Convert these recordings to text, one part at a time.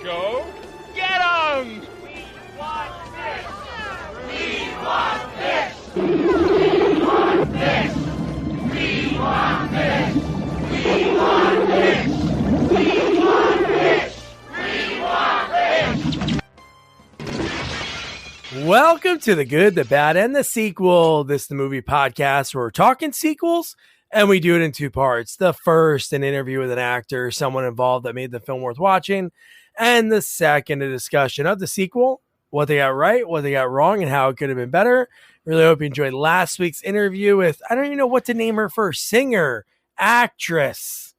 Go get 'em! We want fish! We want fish! We want fish! We want fish! We want fish! We want fish! We want fish! Welcome to The Good, the Bad, and the Sequel. This is the movie podcast where we're talking sequels, and we do it in two parts. The first, an interview with an actor, someone involved that made the film worth watching. And the second, a discussion of the sequel, what they got right, what they got wrong, and how it could have been better. Really hope you enjoyed last week's interview with, I don't even know what to name her first, singer, actress,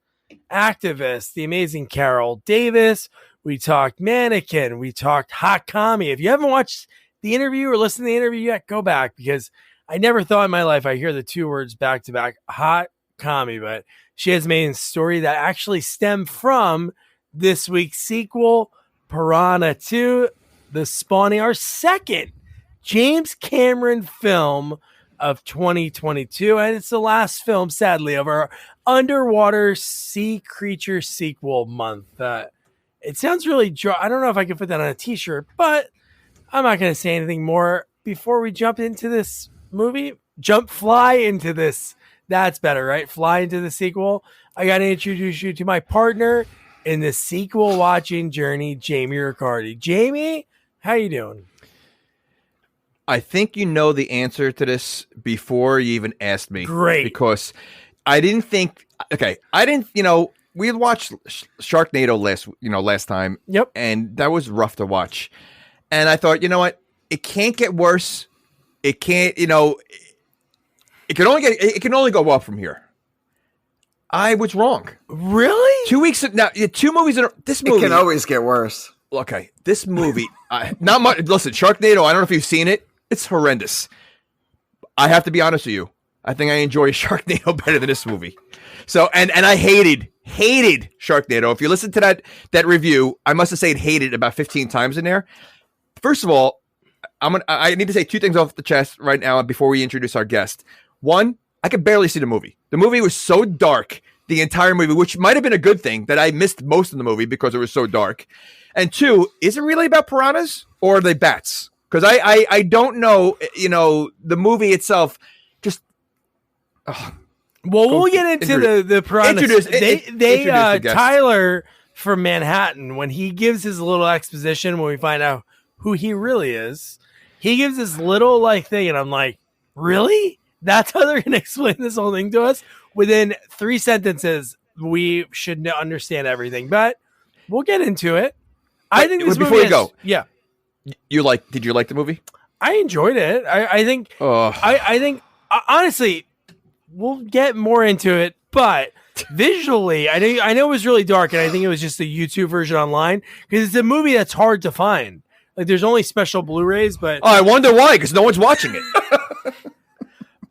activist, the amazing Carol Davis. We talked mannequin. We talked hot commie. If you haven't watched the interview or listened to the interview yet, go back, because I never thought in my life I hear the two words back to back, hot commie, but she has made a story that actually stemmed from this week's sequel, Piranha II The Spawning, our second James Cameron film of 2022. And it's the last film, sadly, of our underwater sea creature sequel month. It sounds really dry. I don't know if I can put that on a t-shirt, but I'm not going to say anything more before we jump into this movie. Fly into this. That's better, right? Fly into the sequel. I got to introduce you to my partner in the sequel watching journey, Jamie Riccardi. Jamie, how you doing? I think you know the answer to this before you even asked me. Great. Because I didn't think, we had watched Sharknado last time. Yep. And that was rough to watch. And I thought, you know what? It can't get worse. It can't, it can only go up from here. I was wrong. Really? 2 weeks now, 2 movies in this movie. It can always get worse. Okay, this movie, not much. Listen, Sharknado, I don't know if you've seen it. It's horrendous. I have to be honest with you. I think I enjoy Sharknado better than this movie. So, and I hated Sharknado. If you listen to that review, I must have said hated about 15 times in there. First of all, I need to say two things off the chest right now before we introduce our guest. One, I could barely see the movie. The movie was so dark, the entire movie, which might have been a good thing that I missed most of the movie because it was so dark. And two, is it really about piranhas or are they bats? Because I don't know, the movie itself just... Well, we'll get into the piranhas. Tyler from Manhattan, when he gives his little exposition, when we find out who he really is, he gives this little thing, and I'm like, really? That's how they're going to explain this whole thing to us? Within 3 sentences, we should understand everything, but we'll get into it. I think this movie before you go, yeah. Did you like the movie? I enjoyed it. I think honestly, we'll get more into it, but visually, I know it was really dark, and I think it was just a YouTube version online because it's a movie that's hard to find. There's only special Blu-rays, but I wonder why, because no one's watching it.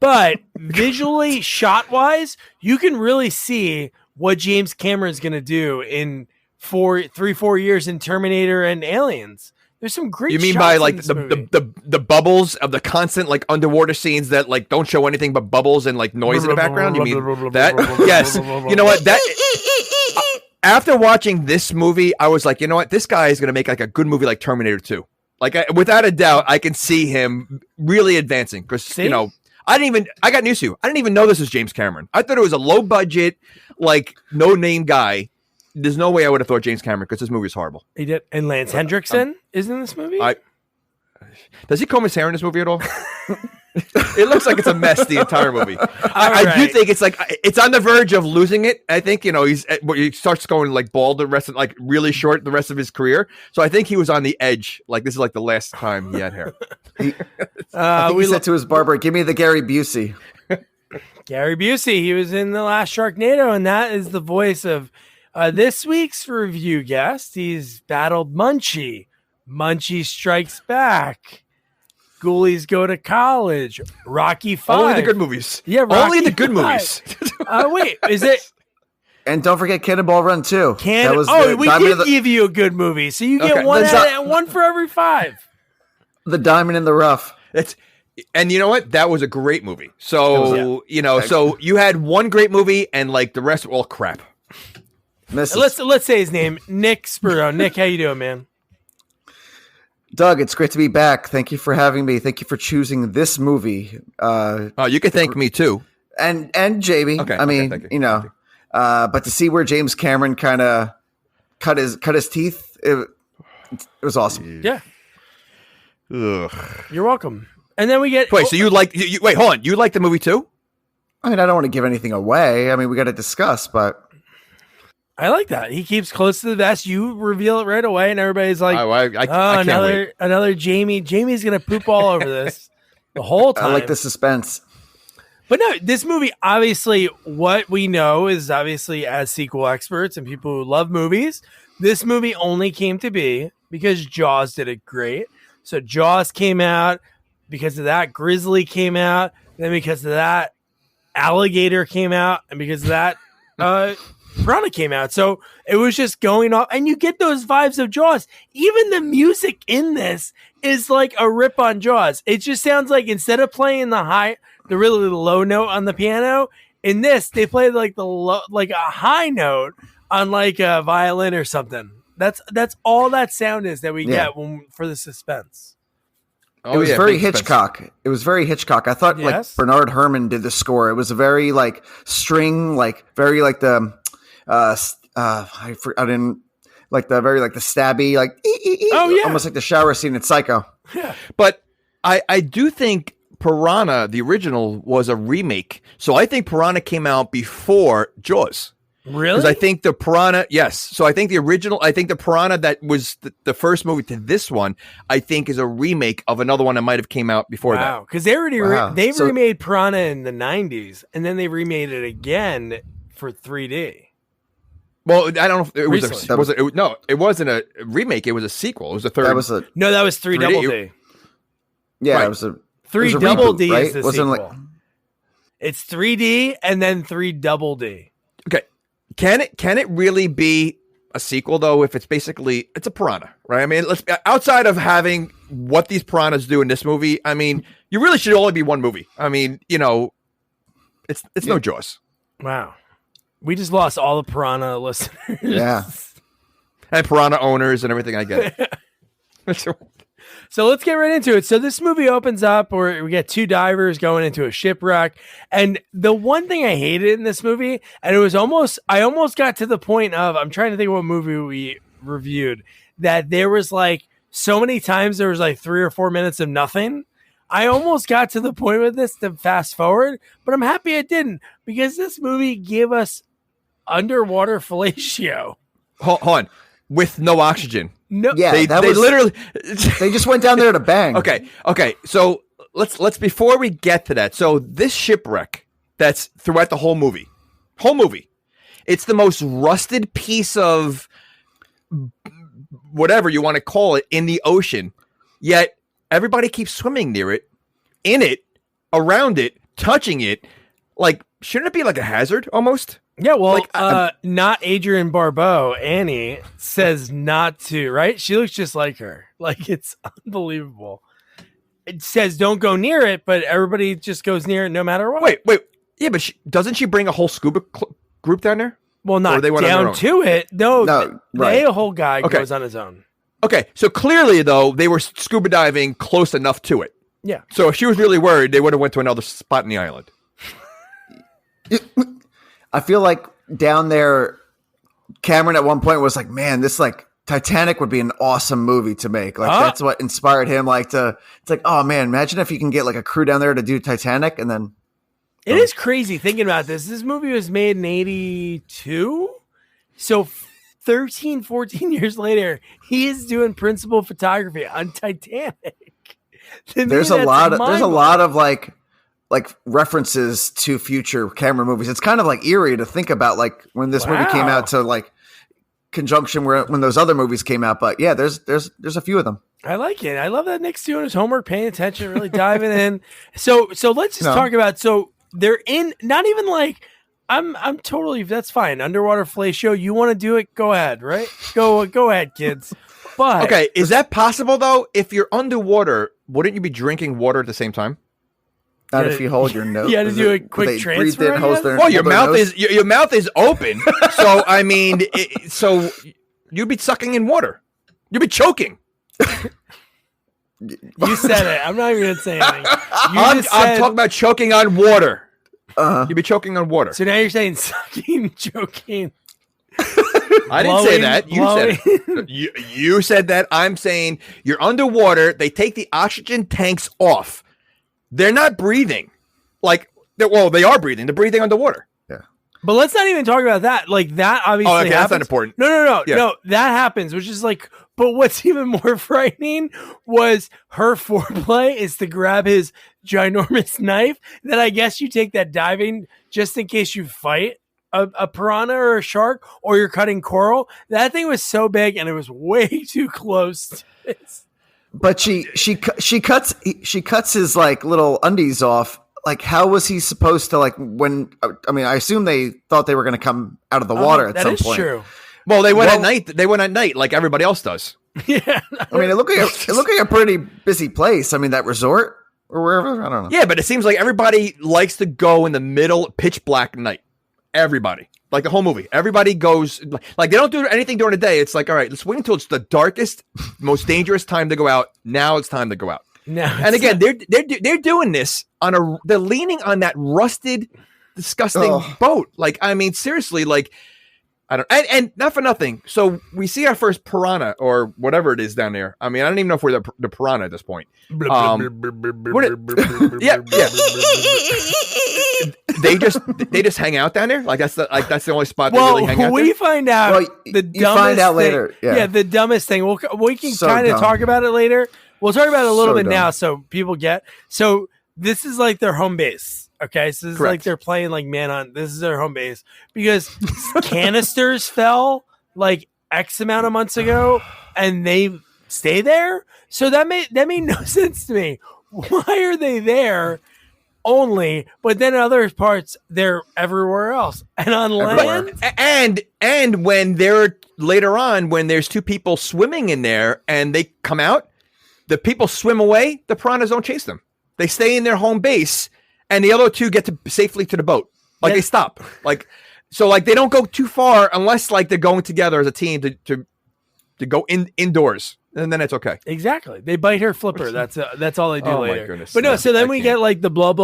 But visually, shot-wise, you can really see what James Cameron's going to do in 3-4 years in Terminator and Aliens. There's some great. You mean shots by the bubbles of the constant underwater scenes that don't show anything but bubbles and noise in the background? You mean that? Yes. You know what? That after watching this movie, I was like, you know what? This guy is going to make a good movie like Terminator 2. Without a doubt, I can see him really advancing because I got news to you. I didn't even know this was James Cameron. I thought it was a low budget, no name guy. There's no way I would have thought James Cameron because this movie is horrible. He did, and Lance Hendrickson is in this movie. Does he comb his hair in this movie at all? It looks like it's a mess the entire movie. I do think it's it's on the verge of losing it. I think he starts going bald the rest of really short the rest of his career. So I think he was on the edge. This is the last time he had hair. He said to his barber, "Give me the Gary Busey." Gary Busey. He was in the last Sharknado, and that is the voice of this week's review guest. He's battled Munchie. Munchie Strikes Back. Ghoulies Go to College. Rocky V. Only the good movies. Yeah, only the good movies. Wait, is it? And don't forget Cannonball Run 2. We did give you a good movie, so you get one for every 5. The Diamond in the Rough. And you know what? That was a great movie. So, so you had one great movie and the rest were all crap. Mrs. Let's say his name, Nick Spurdo. Nick, how you doing, man? Doug, it's great to be back. Thank you for having me. Thank you for choosing this movie. You can thank me too. And Jamie. Okay. I mean, thank you. you know, but to see where James Cameron kind of cut his teeth, it was awesome. Yeah. Ugh. You're welcome. And then we get Wait, so you like wait, hold on. You like the movie too? I mean, I don't want to give anything away. I mean, we got to discuss, but I like that. He keeps close to the vest. You reveal it right away, and everybody's like, I can't wait. another Jamie. Jamie's going to poop all over this the whole time. I like the suspense. But no, this movie, obviously, what we know is obviously as sequel experts and people who love movies, this movie only came to be because Jaws did it great. So Jaws came out. Because of that, Grizzly came out. Then because of that, Alligator came out. And because of that, Piranha came out. So it was just going off. And you get those vibes of Jaws. Even the music in this is like a rip on Jaws. It just sounds like instead of playing the really low note on the piano, in this, they play like a high note on like a violin or something. That's all that sound is that we get for the suspense. It was very Hitchcock. It was very Hitchcock. I thought like Bernard Herrmann did the score. It was a very like string, like very like the I didn't like the very like the stabby like almost like the shower scene in Psycho. Yeah. But I do think Piranha, the original, was a remake. So I think Piranha came out before Jaws. Really? Because I think the Piranha, yes. So I think the Piranha that was the first movie to this one, I think is a remake of another one that might have came out before that. Wow, because they already remade Piranha in the 90s, and then they remade it again for 3D. Well, I don't know if it it wasn't a remake. It was a sequel. It was a third. That was 3 Double D. Yeah, right. It was a 3 Double D right? is the sequel. It's 3D and then 3 Double D. Okay. Can it really be a sequel though? If it's a piranha, right? I mean, outside of having what these piranhas do in this movie, I mean, you really should only be one movie. I mean, you know, it's no Jaws. Wow, we just lost all the piranha listeners. Yeah, and piranha owners and everything. I get it. So let's get right into it. So this movie opens up where we get two divers going into a shipwreck. And the one thing I hated in this movie, and I almost got to the point of, I'm trying to think of what movie we reviewed, that there was like so many times there was like 3 or 4 minutes of nothing. I almost got to the point with this to fast forward, but I'm happy I didn't, because this movie gave us underwater fellatio. Hold on. With no oxygen. No, yeah, they literally they just went down there to bang. Okay. So let's before we get to that. So this shipwreck that's throughout the whole movie, it's the most rusted piece of whatever you want to call it in the ocean. Yet everybody keeps swimming near it, in it, around it, touching it. Like, shouldn't it be like a hazard almost? Yeah, well, not Adrienne Barbeau. Annie says not to, right? She looks just like her. Like, it's unbelievable. It says don't go near it, but everybody just goes near it no matter what. Wait. Yeah, but doesn't she bring a whole scuba group down there? Well, not down to it. No, right. The whole guy goes on his own. Okay, so clearly, though, they were scuba diving close enough to it. Yeah. So if she was really worried, they would have went to another spot in the island. I feel like down there, Cameron at one point was like, man, this like Titanic would be an awesome movie to make. Like that's what inspired him. Like it's like, oh man, imagine if you can get like a crew down there to do Titanic. And then it is crazy thinking about this. This movie was made in 1982. So 13, 14 years later, he is doing principal photography on Titanic. There's a lot of like references to future Cameron movies. It's kind of like eerie to think about, like when this movie came out to like conjunction when those other movies came out. But yeah, there's a few of them. I like it. I love that Nick's doing his homework, paying attention, really diving in. So let's just talk about, so they're in, not even like, I'm totally, that's fine. Underwater fellatio. You want to do it? Go ahead. Right? Go ahead, kids. But okay. Is that possible though? If you're underwater, wouldn't you be drinking water at the same time? Not if you hold your nose. You had to do a quick transfer. Well, your mouth is open. So I mean, so you'd be sucking in water. You'd be choking. You said it. I'm not even gonna say anything. I'm talking about choking on water. You'd be choking on water. So now you're saying sucking, choking. I didn't say that. You said it. You said that. I'm saying you're underwater. They take the oxygen tanks off. They're not breathing. They are breathing. They're breathing underwater. Yeah. But let's not even talk about that. Like that obviously happens. That's not important. No. That happens, which is like, but what's even more frightening was her foreplay is to grab his ginormous knife that I guess you take that diving just in case you fight a piranha or a shark or you're cutting coral. That thing was so big and it was way too close. But she cuts his like little undies off. Like, how was he supposed to I assume they thought they were going to come out of the water at some point. That is true. Well, they went at night. They went at night like everybody else does. Yeah. I mean, it looked like a pretty busy place. I mean, that resort or wherever. I don't know. Yeah, but it seems like everybody likes to go in the middle pitch black night. Everybody. Like the whole movie. Everybody goes like they don't do anything during the day. It's like, all right, let's wait until it's the darkest, most dangerous time to go out. Now it's time to go out. And again, they're doing this they're leaning on that rusted, disgusting boat. Like, I mean, seriously, like I don't, and not for nothing. So we see our first piranha or whatever it is down there. I mean, I don't even know if we're the piranha at this point. Yeah. They just hang out down there. Like that's the only spot they really hang out. We find out the dumbest find out later. Thing. Yeah, the dumbest thing. We can kind of talk about it later. We'll talk about it a little bit now, so people get. So this is like their home base. Okay, so this is like they're playing like Manhunt. This is their home base because canisters fell like X amount of months ago, and they stay there. So that made no sense to me. Why are they there only? But then in other parts, they're everywhere else and on land. And when they're later on, when there's two people swimming in there and they come out, the people swim away. The piranhas don't chase them. They stay in their home base. And the other two get safely to the boat. Like they stop. So they don't go too far unless like they're going together as a team to go indoors. And then it's okay. Exactly. They bite her flipper. That's all they do later. My goodness. But no, so then we get like the blub,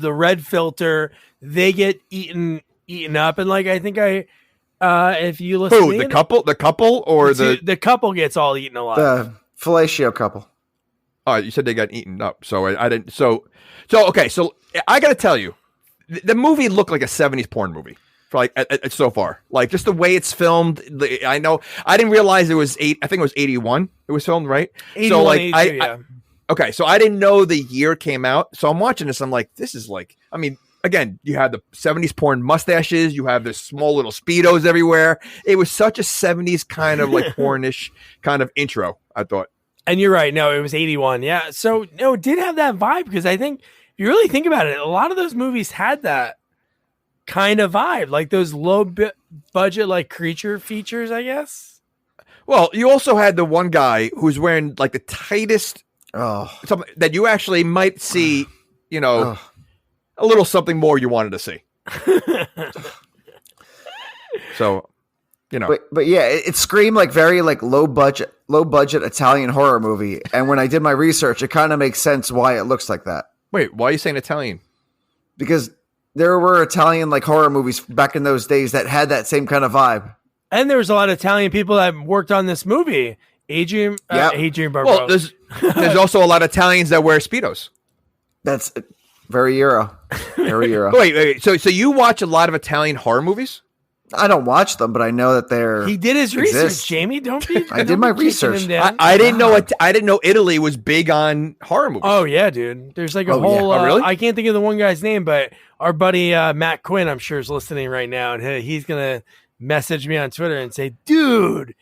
the red filter. They get eaten up. And like I think if you listen to the couple or the couple gets all eaten alive. The fellatio couple. Oh, you said they got eaten up. So I didn't. So okay. So I got to tell you, the movie looked like a 70s porn movie for like so far. Like just the way it's filmed. I know I didn't realize it was I think it was 81. It was filmed, right? 81, so like 82, okay. So I didn't know the year it came out. So I'm watching this. I'm like, this is like, I mean, again, you have the 70s porn mustaches. You have this small little Speedos everywhere. It was such a 70s kind of like pornish kind of intro, I thought. And you're right. No, it was 81. Yeah. So no, it did have that vibe because I think if you really think about it, a lot of those movies had that kind of vibe, like those low budget, like creature features, I guess. Well, you also had the one guy who's wearing like the tightest, something that you actually might see, a little something more you wanted to see. So, but yeah, it screamed like very like low budget Italian horror movie. And when I did my research, it kind of makes sense why it looks like that. Wait, why are you saying Italian? Because there were Italian like horror movies back in those days that had that same kind of vibe. And there was a lot of Italian people that worked on this movie. Adrian Barbeau. Well, there's also a lot of Italians that wear Speedos. That's very Euro. Very Euro. Wait. So you watch a lot of Italian horror movies? I don't watch them, but I know that he did his research. Jamie, don't be. I did my research. I didn't know I didn't know Italy was big on horror movies. Oh yeah, dude. There's like a whole. Yeah. Really? I can't think of the one guy's name, but our buddy Matt Quinn, I'm sure, is listening right now, and he's gonna message me on Twitter and say, "Dude,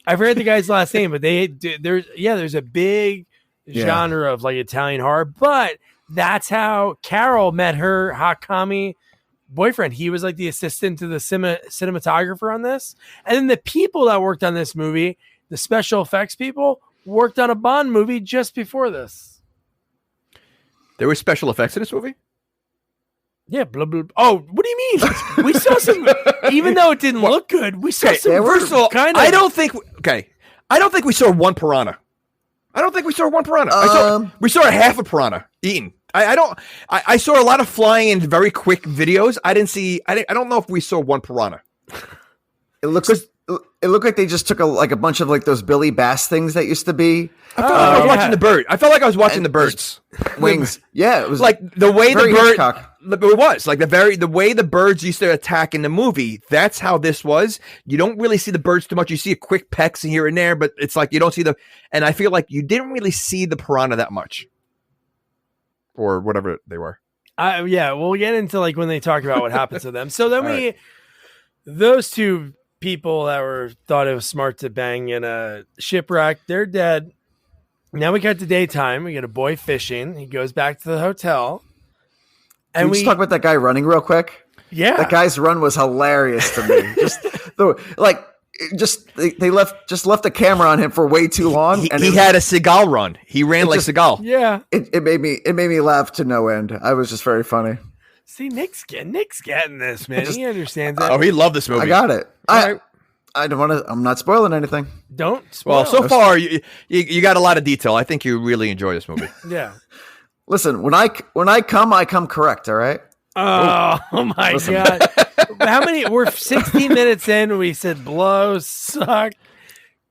I forget the guy's last name, but there's a big genre of like Italian horror, but that's how Carol met her Hakami boyfriend. He was like the assistant to the cinematographer on this, and then the people that worked on this movie, the special effects people, worked on a Bond movie just before this. There were special effects in this movie? Yeah, blah, blah. Oh, what do you mean? We saw some, even though it didn't look good, we saw some. First of all, I don't think we saw one piranha. We saw a half a piranha eaten. I saw a lot of flying in very quick videos. I don't know if we saw one piranha. It looked like they just took a bunch of like those Billy Bass things that used to be. I felt like I was watching the bird. I felt like I was watching the birds. Wings. Yeah, it was like the way the bird. Hitchcock. It was like the way the birds used to attack in the movie. That's how this was. You don't really see the birds too much. You see a quick pecks here and there, but it's like you don't see and I feel like you didn't really see the piranha that much. Or whatever they were. Yeah, we'll get into like when they talk about what happens to them. So then those two people that thought it was smart to bang in a shipwreck, they're dead. Now we got to daytime. We get a boy fishing. He goes back to the hotel. And we just talk about that guy running real quick. Yeah, that guy's run was hilarious to me. They left the camera on him for way too long. He had a Seagal run. He ran like Seagal. Yeah, it made me laugh to no end. I was just very funny. See, Nick's getting this, man. He understands it. Oh, he loved this movie. I got it. I don't want to. I'm not spoiling anything. Don't spoil. Well, so far you got a lot of detail. I think you really enjoy this movie. Yeah. Listen, when I come correct. All right. Oh my God! How many? We're 16 minutes in. We said blow, suck,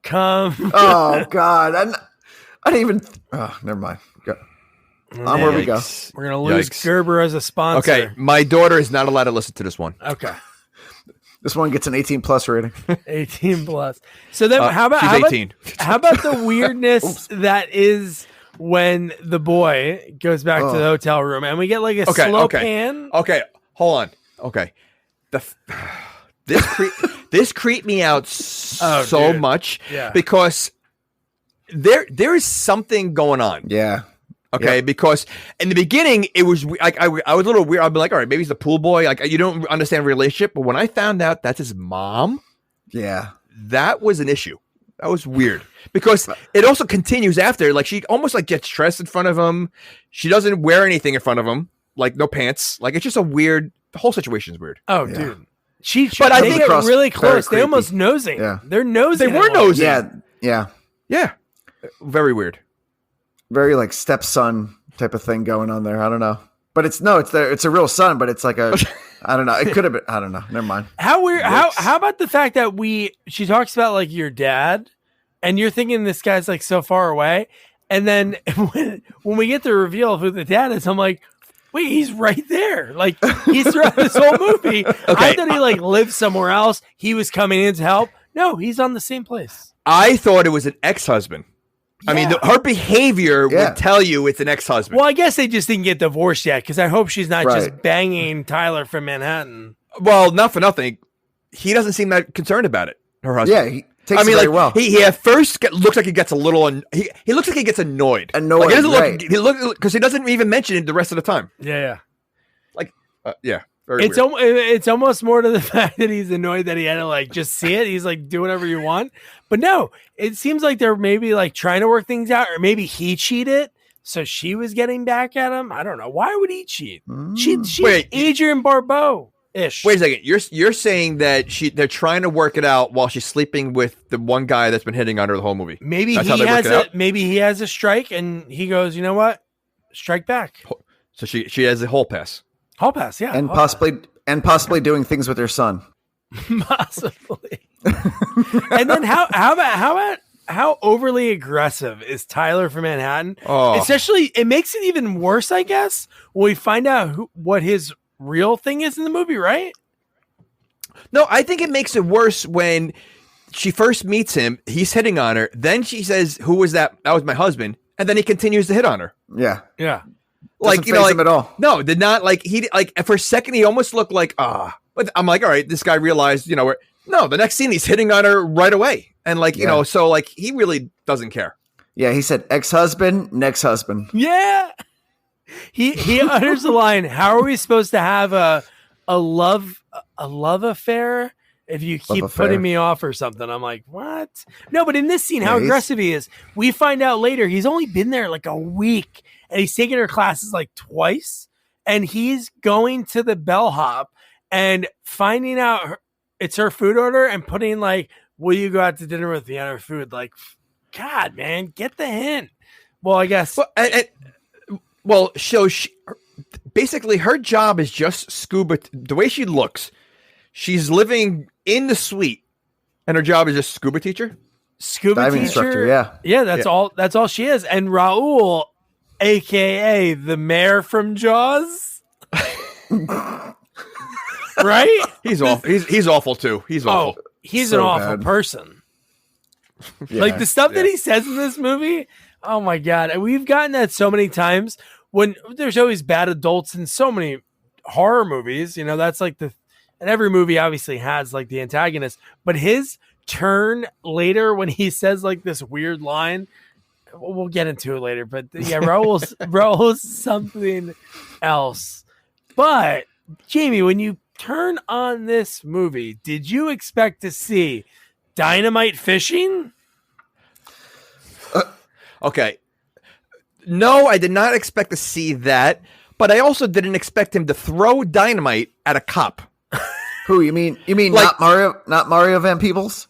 come. Oh God! I didn't even. Oh, never mind. Go. Where we go. We're gonna lose Gerber as a sponsor. Okay, my daughter is not allowed to listen to this one. Okay. This one gets an 18+ rating. 18+. So then, she's 18. How about the weirdness that is when the boy goes back to the hotel room and we get like a slow pan? Okay, hold on. Okay, this creeped me out so much because there is something going on. Yeah. Okay, because in the beginning it was like I was a little weird. I'd be like, all right, maybe he's the pool boy. Like you don't understand the relationship, but when I found out that's his mom, that was an issue. That was weird because it also continues after. Like she almost like gets dressed in front of him. She doesn't wear anything in front of him, like no pants. Like it's just a weird. The whole situation is weird. Oh, dude. But I think get really close. They almost nosing. Yeah, they're nosing. They were nosing. Yeah. Very weird. Very like stepson type of thing going on there. I don't know, but it's a real son, but it's like a, I don't know. It could have been. I don't know. Never mind. How weird. How about the fact that she talks about like your dad, and you're thinking this guy's like so far away, and then when we get the reveal of who the dad is, I'm like, wait, he's right there. Like he's throughout this whole movie. I thought he like lived somewhere else. He was coming in to help. No, he's on the same place. I thought it was an ex-husband. Yeah. I mean, her behavior would tell you it's an ex-husband. Well, I guess they just didn't get divorced yet because I hope she's not just banging Tyler from Manhattan. Well, not for nothing. He doesn't seem that concerned about it, her husband. Yeah, he takes it very well. He at first looks like he gets a little... he looks like he gets annoyed. Like, he doesn't look... Because he doesn't even mention it the rest of the time. Yeah. Like, Very weird. It's almost more to the fact that he's annoyed that he had to like just see it. He's like, do whatever you want. But no, it seems like they're maybe like trying to work things out, or maybe he cheated, so she was getting back at him. I don't know. Why would he cheat? She's Adrienne Barbeau-ish. Wait a second. You're saying that they're trying to work it out while she's sleeping with the one guy that's been hitting on her the whole movie. Maybe he has a strike and he goes, you know what? Strike back. So she has a hall pass. Hall pass, yeah. And possibly doing things with her son. Possibly. And then how overly aggressive is Tyler from Manhattan? Oh. Especially, it makes it even worse, I guess, when we find out what his real thing is in the movie, right? No, I think it makes it worse when she first meets him. He's hitting on her. Then she says, "Who was that? That was my husband." And then he continues to hit on her. Yeah. Like, you know, him at all. No, did not like he like for a second he almost looked like but I'm like, all right, this guy realized, you know, the next scene he's hitting on her right away. And like, you know, so like he really doesn't care. Yeah, he said ex-husband, next husband. Yeah. He utters the line, how are we supposed to have a love affair if you keep putting me off or something? I'm like, what? No, but in this scene, how aggressive he is. We find out later he's only been there like a week and he's taken her classes like twice. and he's going to the bellhop and finding out it's her food order and putting like, will you go out to dinner with me on her food? Like, God, man, get the hint. Well, I guess. So basically her job is just scuba. The way she looks, she's living in the suite, and her job is just scuba teacher. Scuba diving teacher. instructor, yeah. That's all. That's all she is. And Raul, aka the mayor from Jaws, right? He's awful. He's awful too. He's awful. He's So an awful bad. person. Yeah, Like the stuff that he says in this movie. Oh my God. And we've gotten that so many times when there's always bad adults in so many horror movies. You know, that's like and every movie obviously has like the antagonist, but his turn later when he says like this weird line, we'll get into it later, but yeah, Raul's something else. But Jamie, when you turn on this movie, did you expect to see dynamite fishing? Okay. No, I did not expect to see that, but I also didn't expect him to throw dynamite at a cop. Who you mean like, not Mario Van Peebles?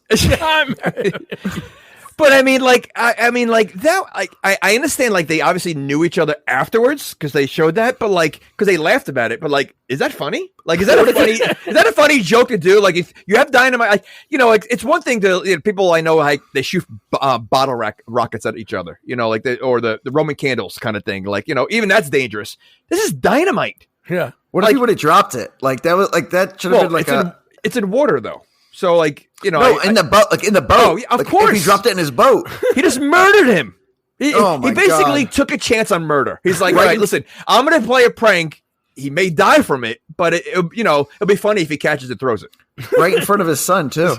But I mean, like that. I understand. Like they obviously knew each other afterwards because they showed that. But like, because they laughed about it. But like, is that funny? Like, is that a funny joke to do? Like, if you have dynamite, like, you know, like it's one thing to people I know like they shoot bottle rockets at each other. You know, like or the Roman candles kind of thing. Like, you know, even that's dangerous. This is dynamite. Yeah. What if he would have dropped it? Like that was like that should have been like it's in water though. So like, you know, in the boat. Oh, yeah, of like, course, if he dropped it in his boat. He just murdered him. He basically God. took a chance on murder. He's like, Right. all right, listen, I'm going to play a prank. He may die from it, but it'll be funny if he catches it, throws it Right in front of his son too.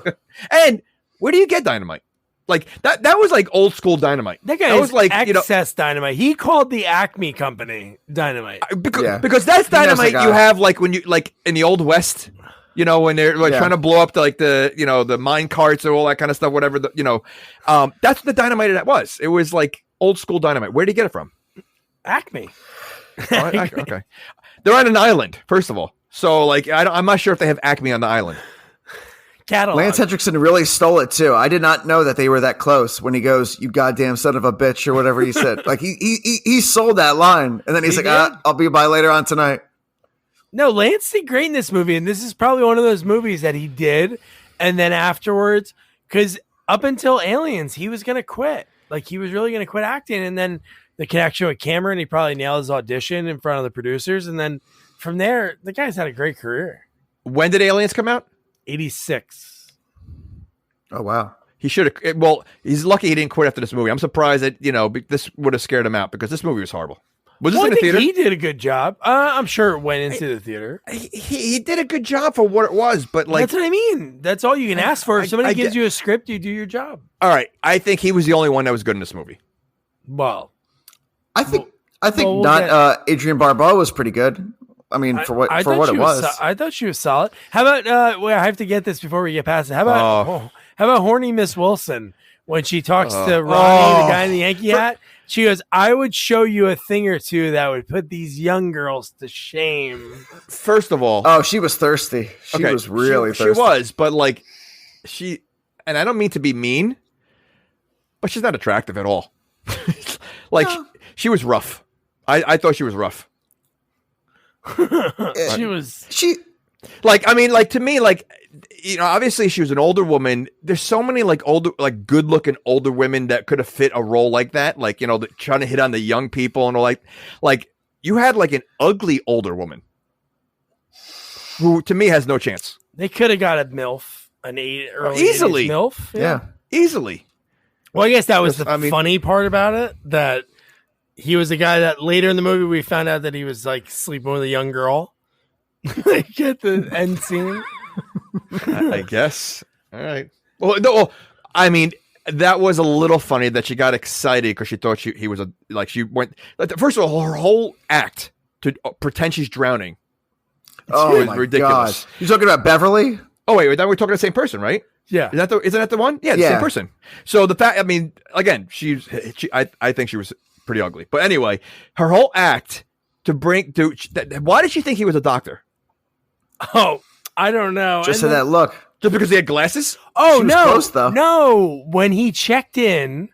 And where do you get dynamite? Like that was like old school dynamite. That guy was like excess dynamite. He called the Acme company dynamite because that's dynamite you have like when you like in the Old West. You know, when they're like trying to blow up the mine carts or all that kind of stuff, whatever, that's what the dynamite that was. It was like old school dynamite. Where did he get it from? Acme. Okay. They're on an island, first of all. So like, I'm not sure if they have Acme on the island. Catalog. Lance Hendrickson really stole it too. I did not know that they were that close when he goes, "You goddamn son of a bitch," or whatever he said. Like he sold that line. And then he's like, I'll be by later on tonight. No, Lance did great in this movie, and this is probably one of those movies that he did, and then afterwards, because up until Aliens, he was going to quit. Like, he was really going to quit acting, and then the connection with Cameron, he probably nailed his audition in front of the producers, and then from there, the guy's had a great career. When did Aliens come out? 86. Oh, wow. He should have. Well, he's lucky he didn't quit after this movie. I'm surprised that, this would have scared him out, because this movie was horrible. Was this in the theater? He did a good job. I'm sure it went into the theater. He did a good job for what it was, but like that's what I mean. That's all you can ask for. If somebody gives you a script, you do your job. All right, I think he was the only one that was good in this movie. Well, I think Adrienne Barbeau was pretty good. I mean, for what it was. I thought she was solid. How about? I have to get this before we get past it. How about horny Miss Wilson when she talks to Ronnie, the guy in the Yankee hat? She goes, "I would show you a thing or two that would put these young girls to shame." First of all, she was thirsty. She was really thirsty. She was, but like and I don't mean to be mean, but she's not attractive at all. Like she was rough. I thought she was rough. She like, I mean, like to me, like, obviously she was an older woman. There's so many like older, like good looking older women that could have fit a role like that. Like, trying to hit on the young people and all like you had like an ugly older woman who to me has no chance. They could have got a MILF, easily 80s MILF. Yeah, easily. Well, I guess that was the funny part about it, that he was the guy that later in the movie we found out that he was like sleeping with a young girl. Like at the end scene. I guess. All right. Well, no. I mean, that was a little funny that she got excited because she thought he was she went. First of all, her whole act to pretend she's drowning. Oh my ridiculous! God. You talking about Beverly? Oh wait, now we're talking the same person, right? Yeah. Isn't that the one? Yeah, the same person. So the fact, I mean, again, I think she was pretty ugly, but anyway, her whole act Why did she think he was a doctor? Oh, I don't know. Just for that look. Just because he had glasses? Oh, no. Close, though. No. When he checked in,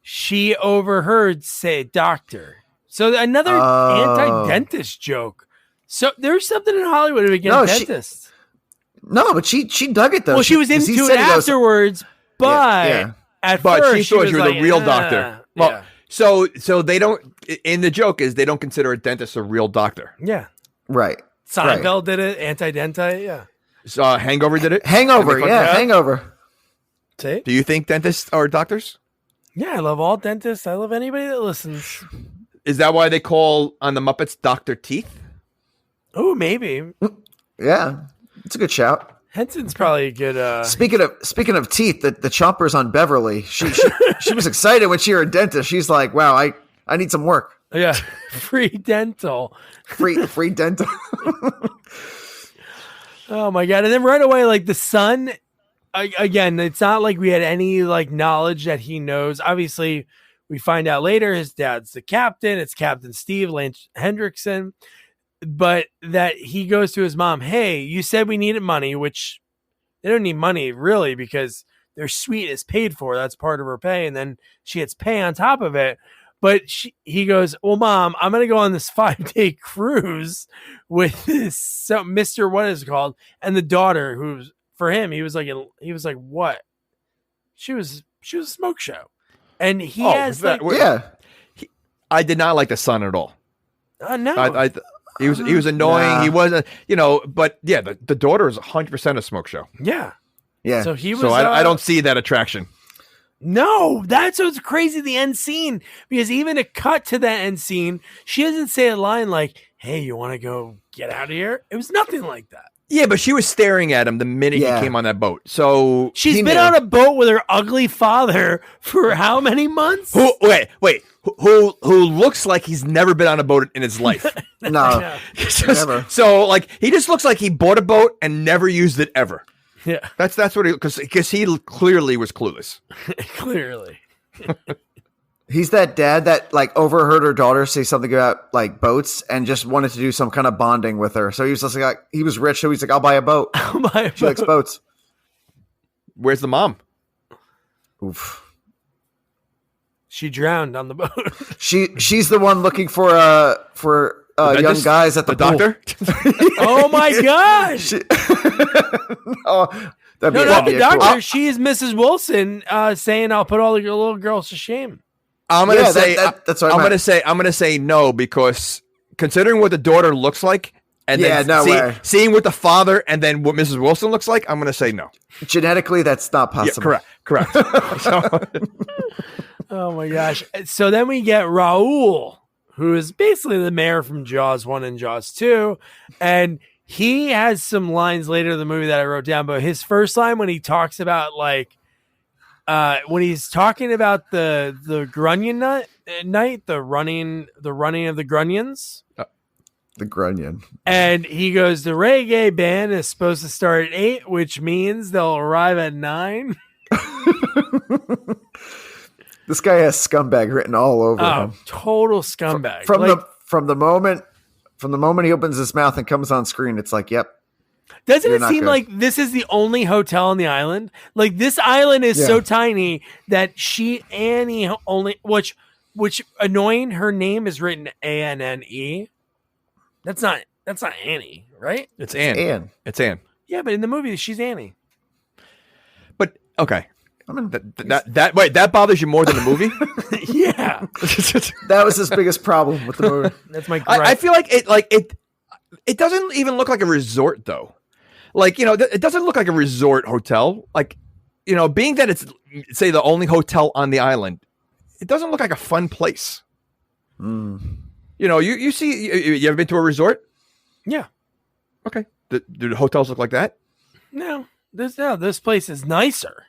she overheard say doctor. So another anti-dentist joke. So there's something in Hollywood against dentists. But she dug it, though. Well, she was into it afterwards, but at first she thought she was like, a real doctor. Well, so they don't, in the joke is they don't consider a dentist a real doctor. Yeah. Right. Seinfeld did it, anti-dentite, yeah. So Hangover did it? Hangover. See? Do you think dentists are doctors? Yeah, I love all dentists. I love anybody that listens. Is that why they call on the Muppets Dr. Teeth? Oh, maybe. Yeah, it's a good shout. Henson's probably a good. Speaking of teeth, the chompers on Beverly. She was excited when she heard dentist. She's like, "Wow, I need some work." Yeah, free dental. Free dental. Oh my god! And then right away, like the son. Again, it's not like we had any like knowledge that he knows. Obviously, we find out later his dad's the captain. It's Captain Steve Lance Hendrickson. But that he goes to his mom, hey, you said we needed money, which they don't need money really because their suite is paid for. That's part of her pay. And then she gets pay on top of it. But he goes, well, Mom, I'm going to go on this 5-day cruise with this Mr. What is it called? And the daughter, who's for him, he was like, what? She was a smoke show. And he has I did not like the son at all. No. He was annoying. Nah. He wasn't, but yeah, the daughter is 100% a smoke show. Yeah. Yeah. So he was. So I don't see that attraction. No, that's what's crazy. The end scene, because even a cut to that end scene, she doesn't say a line like, hey, you want to go get out of here? It was nothing like that. Yeah, but she was staring at him the minute he came on that boat. So she's been on a boat with her ugly father for how many months? Who looks like he's never been on a boat in his life? No, never. So like he just looks like he bought a boat and never used it ever. Yeah, that's what he because he clearly was clueless. Clearly. He's that dad that like overheard her daughter say something about like boats and just wanted to do some kind of bonding with her. So he was just like, he was rich. So he's like, I'll buy a boat. She likes boats. Where's the mom? Oof. She drowned on the boat. She's the one looking for young guys at the doctor. Oh my gosh. Not the doctor. She is Mrs. Wilson saying, I'll put all the little girls to shame. I'm gonna that's what I'm gonna say no, because considering what the daughter looks like, and seeing what the father and then what Mrs. Wilson looks like, I'm gonna say no. Genetically, that's not possible. Yeah, correct. Oh my gosh! So then we get Raul, who is basically the mayor from Jaws 1 and Jaws 2, and he has some lines later in the movie that I wrote down. But his first line when he talks about when he's talking about the Grunion night, the running of the Grunions. The Grunion. And he goes, the reggae band is supposed to start at 8, which means they'll arrive at 9. This guy has scumbag written all over him. Total scumbag. From the moment he opens his mouth and comes on screen, it's like, yep. Doesn't it seem like this is the only hotel on the island? Like this island is so tiny that Annie only, which annoying, her name is written Anne. That's not Annie, right? It's Anne. It's Anne. Yeah, but in the movie she's Annie. But okay. I mean that bothers you more than the movie? Yeah. That was his biggest problem with the movie. That's my gripe. I feel like it doesn't even look like a resort though. Like, it doesn't look like a resort hotel. Like, being that it's say the only hotel on the island, it doesn't look like a fun place. Mm. You see, you ever been to a resort? Yeah. Okay. Do the hotels look like that? No. This place is nicer.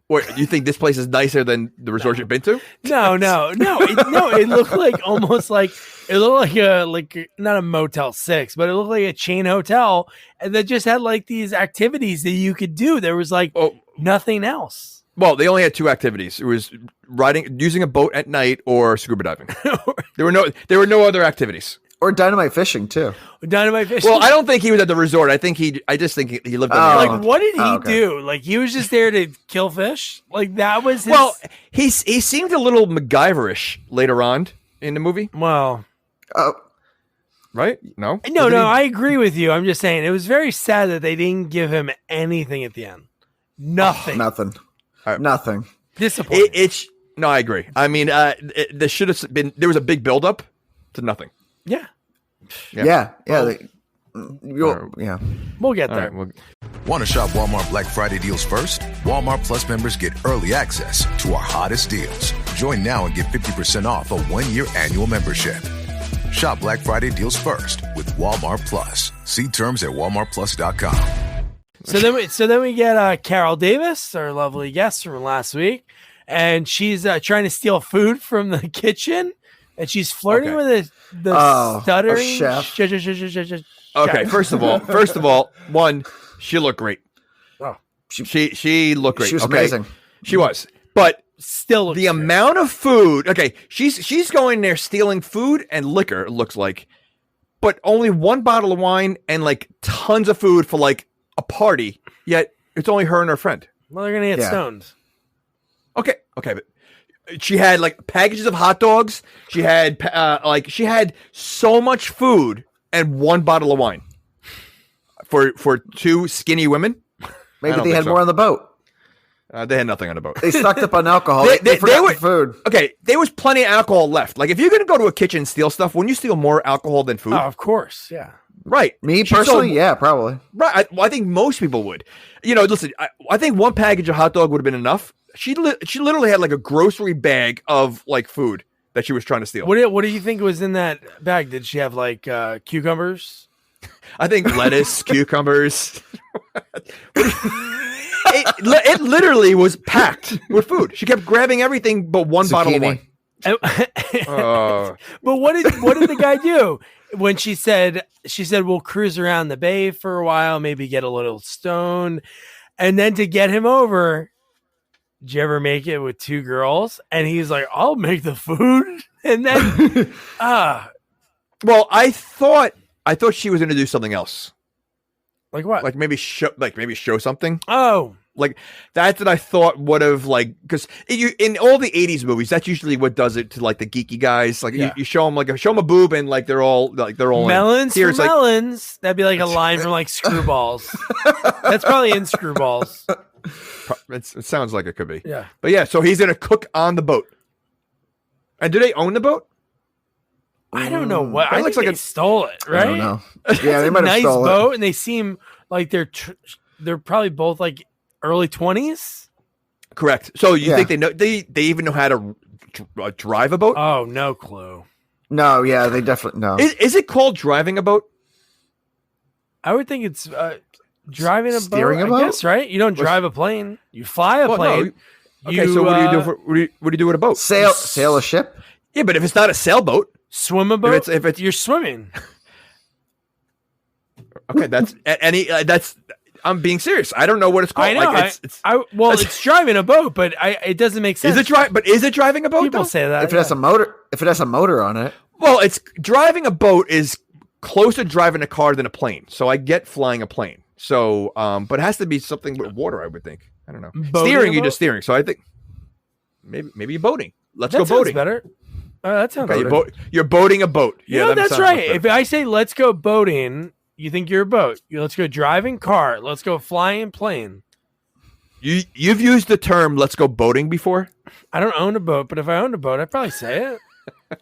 What you think this place is nicer than the resort you've been to? No. It looked like almost like it looked like not a Motel 6, but it looked like a chain hotel, and that just had like these activities that you could do. There was nothing else. Well, they only had two activities. It was using a boat at night, or scuba diving. There were no other activities. Or dynamite fishing too. Dynamite fishing. Well, I don't think he was at the resort. I just think he lived on the island. Like, what did he do? Like, he was just there to kill fish? Like, that was his... Well, he seemed a little MacGyver-ish later on in the movie. Well... Right? No, I agree with you. I'm just saying, it was very sad that they didn't give him anything at the end. Nothing. Nothing. Right. Nothing. Disappointing. No, I agree. I mean, there should have been... There was a big buildup to nothing. Yeah. Yeah. We'll get there. Right, Want to shop Walmart Black Friday deals first? Walmart Plus members get early access to our hottest deals. Join now and get 50% off a 1-year annual membership. Shop Black Friday deals first with Walmart Plus. See terms at walmartplus.com. So then we get Carol Davis, our lovely guest from last week, and she's trying to steal food from the kitchen. And she's flirting with the stuttering chef. Okay, first of all, one, she looked great. Oh, she looked great. She was amazing. She was, but still the amount of food. Okay, she's going there stealing food and liquor. It looks like, but only one bottle of wine and like tons of food for like a party. Yet it's only her and her friend. Well, they're gonna get stoned. Okay, but. She had like packages of hot dogs. She had she had so much food and one bottle of wine for two skinny women. Maybe they had more on the boat. They had nothing on the boat. They stocked up on alcohol. They forgot the food. Okay, there was plenty of alcohol left. Like if you're gonna go to a kitchen and steal stuff, wouldn't you steal more alcohol than food? Oh, of course, yeah. Right. Me personally, yeah, probably. Right. I think most people would. Listen, I think one package of hot dog would have been enough. She literally had like a grocery bag of like food that she was trying to steal. What do you think was in that bag? Did she have like cucumbers? I think lettuce, cucumbers. It literally was packed with food. She kept grabbing everything but one bottle of wine. But what did the guy do when she said we'll cruise around the bay for a while, maybe get a little stoned, and then to get him over? Did you ever make it with two girls? And he's like, I'll make the food. And then, well, I thought she was going to do something else. Like what? Like maybe show something. Oh, like that's what I thought would have because in all the 80s movies, that's usually what does it to like the geeky guys. Like you show them a boob and like they're all melons for melons. That'd be like a line from like Screwballs. That's probably in Screwballs. It sounds like it could be. Yeah. But yeah, so he's going to cook on the boat. And do they own the boat? I don't know what. I think they stole it, right? I don't know. Yeah, they might have stole it. Nice boat, and they seem like they're probably both like early 20s. Correct. So you think they know they even know how to drive a boat? Oh, no clue. No, yeah, they definitely no. Is it called driving a boat? I would think it's driving a Steering boat. I guess, right? You don't drive a plane. You fly a plane. No. Okay, so what do you do? What do you do with a boat? Sail a ship. Yeah, but if it's not a sailboat, swim a boat. If it's you're swimming. Okay, that's. I'm being serious. I don't know what it's called. I know. It's driving a boat, but it doesn't make sense. Is it driving a boat? People say that if it has a motor on it. Well, it's driving a boat is closer to driving a car than a plane. So I get flying a plane. So, but it has to be something with water. I would think. I don't know. Steering, you're just steering. So I think maybe you're boating. Let's go boating. Better. That sounds okay, you're boating a boat. Yeah, that's right. If I say let's go boating, you think you're a boat. Let's go driving car. Let's go flying plane. You've used the term "let's go boating" before. I don't own a boat, but if I owned a boat, I'd probably say it.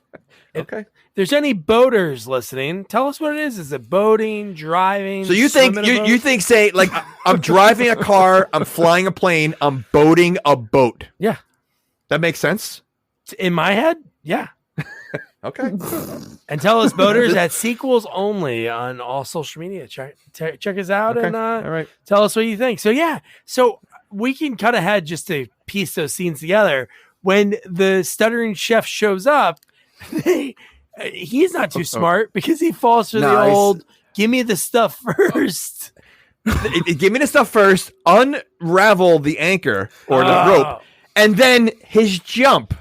Okay. If there's any boaters listening, tell us what it is. Is it boating, driving? So you think say like I'm driving a car, I'm flying a plane, I'm boating a boat. Yeah, that makes sense in my head. Yeah. Okay. And tell us, boaters, at Sequels Only on all social media. Check us out and all right. Tell us what you think. So yeah, so we can cut ahead just to piece those scenes together. When the stuttering chef shows up, he's not too smart because he falls for the old "give me the stuff first." Give me the stuff first, unravel the anchor or the rope, and then his jump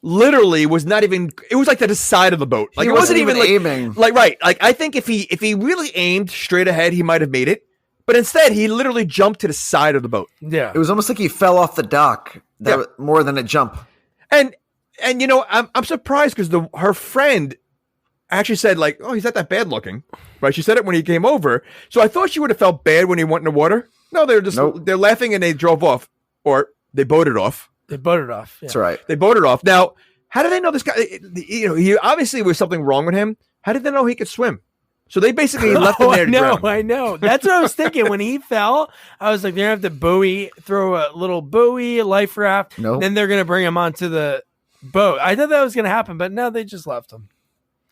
literally was not even, it was like to the side of the boat. Like, it wasn't even like aiming. Like, right. Like, I think if he really aimed straight ahead, he might have made it. But instead, he literally jumped to the side of the boat. Yeah. It was almost like he fell off the dock. That was more than a jump. And you know, I'm surprised because her friend actually said, like, oh, he's not that bad looking. Right? She said it when he came over. So I thought she would have felt bad when he went in the water. No, they're laughing and they drove off. Or they boated off. They boated off. Yeah. That's right. They boated off. Now, how do they know this guy? You know, he obviously was something wrong with him. How did they know he could swim? So they basically left him there to drown. I know. That's what I was thinking. When he fell, I was like, they're going to have to throw a little buoy, life raft. Nope. Then they're going to bring him onto the boat. I thought that was going to happen, but no, they just left him.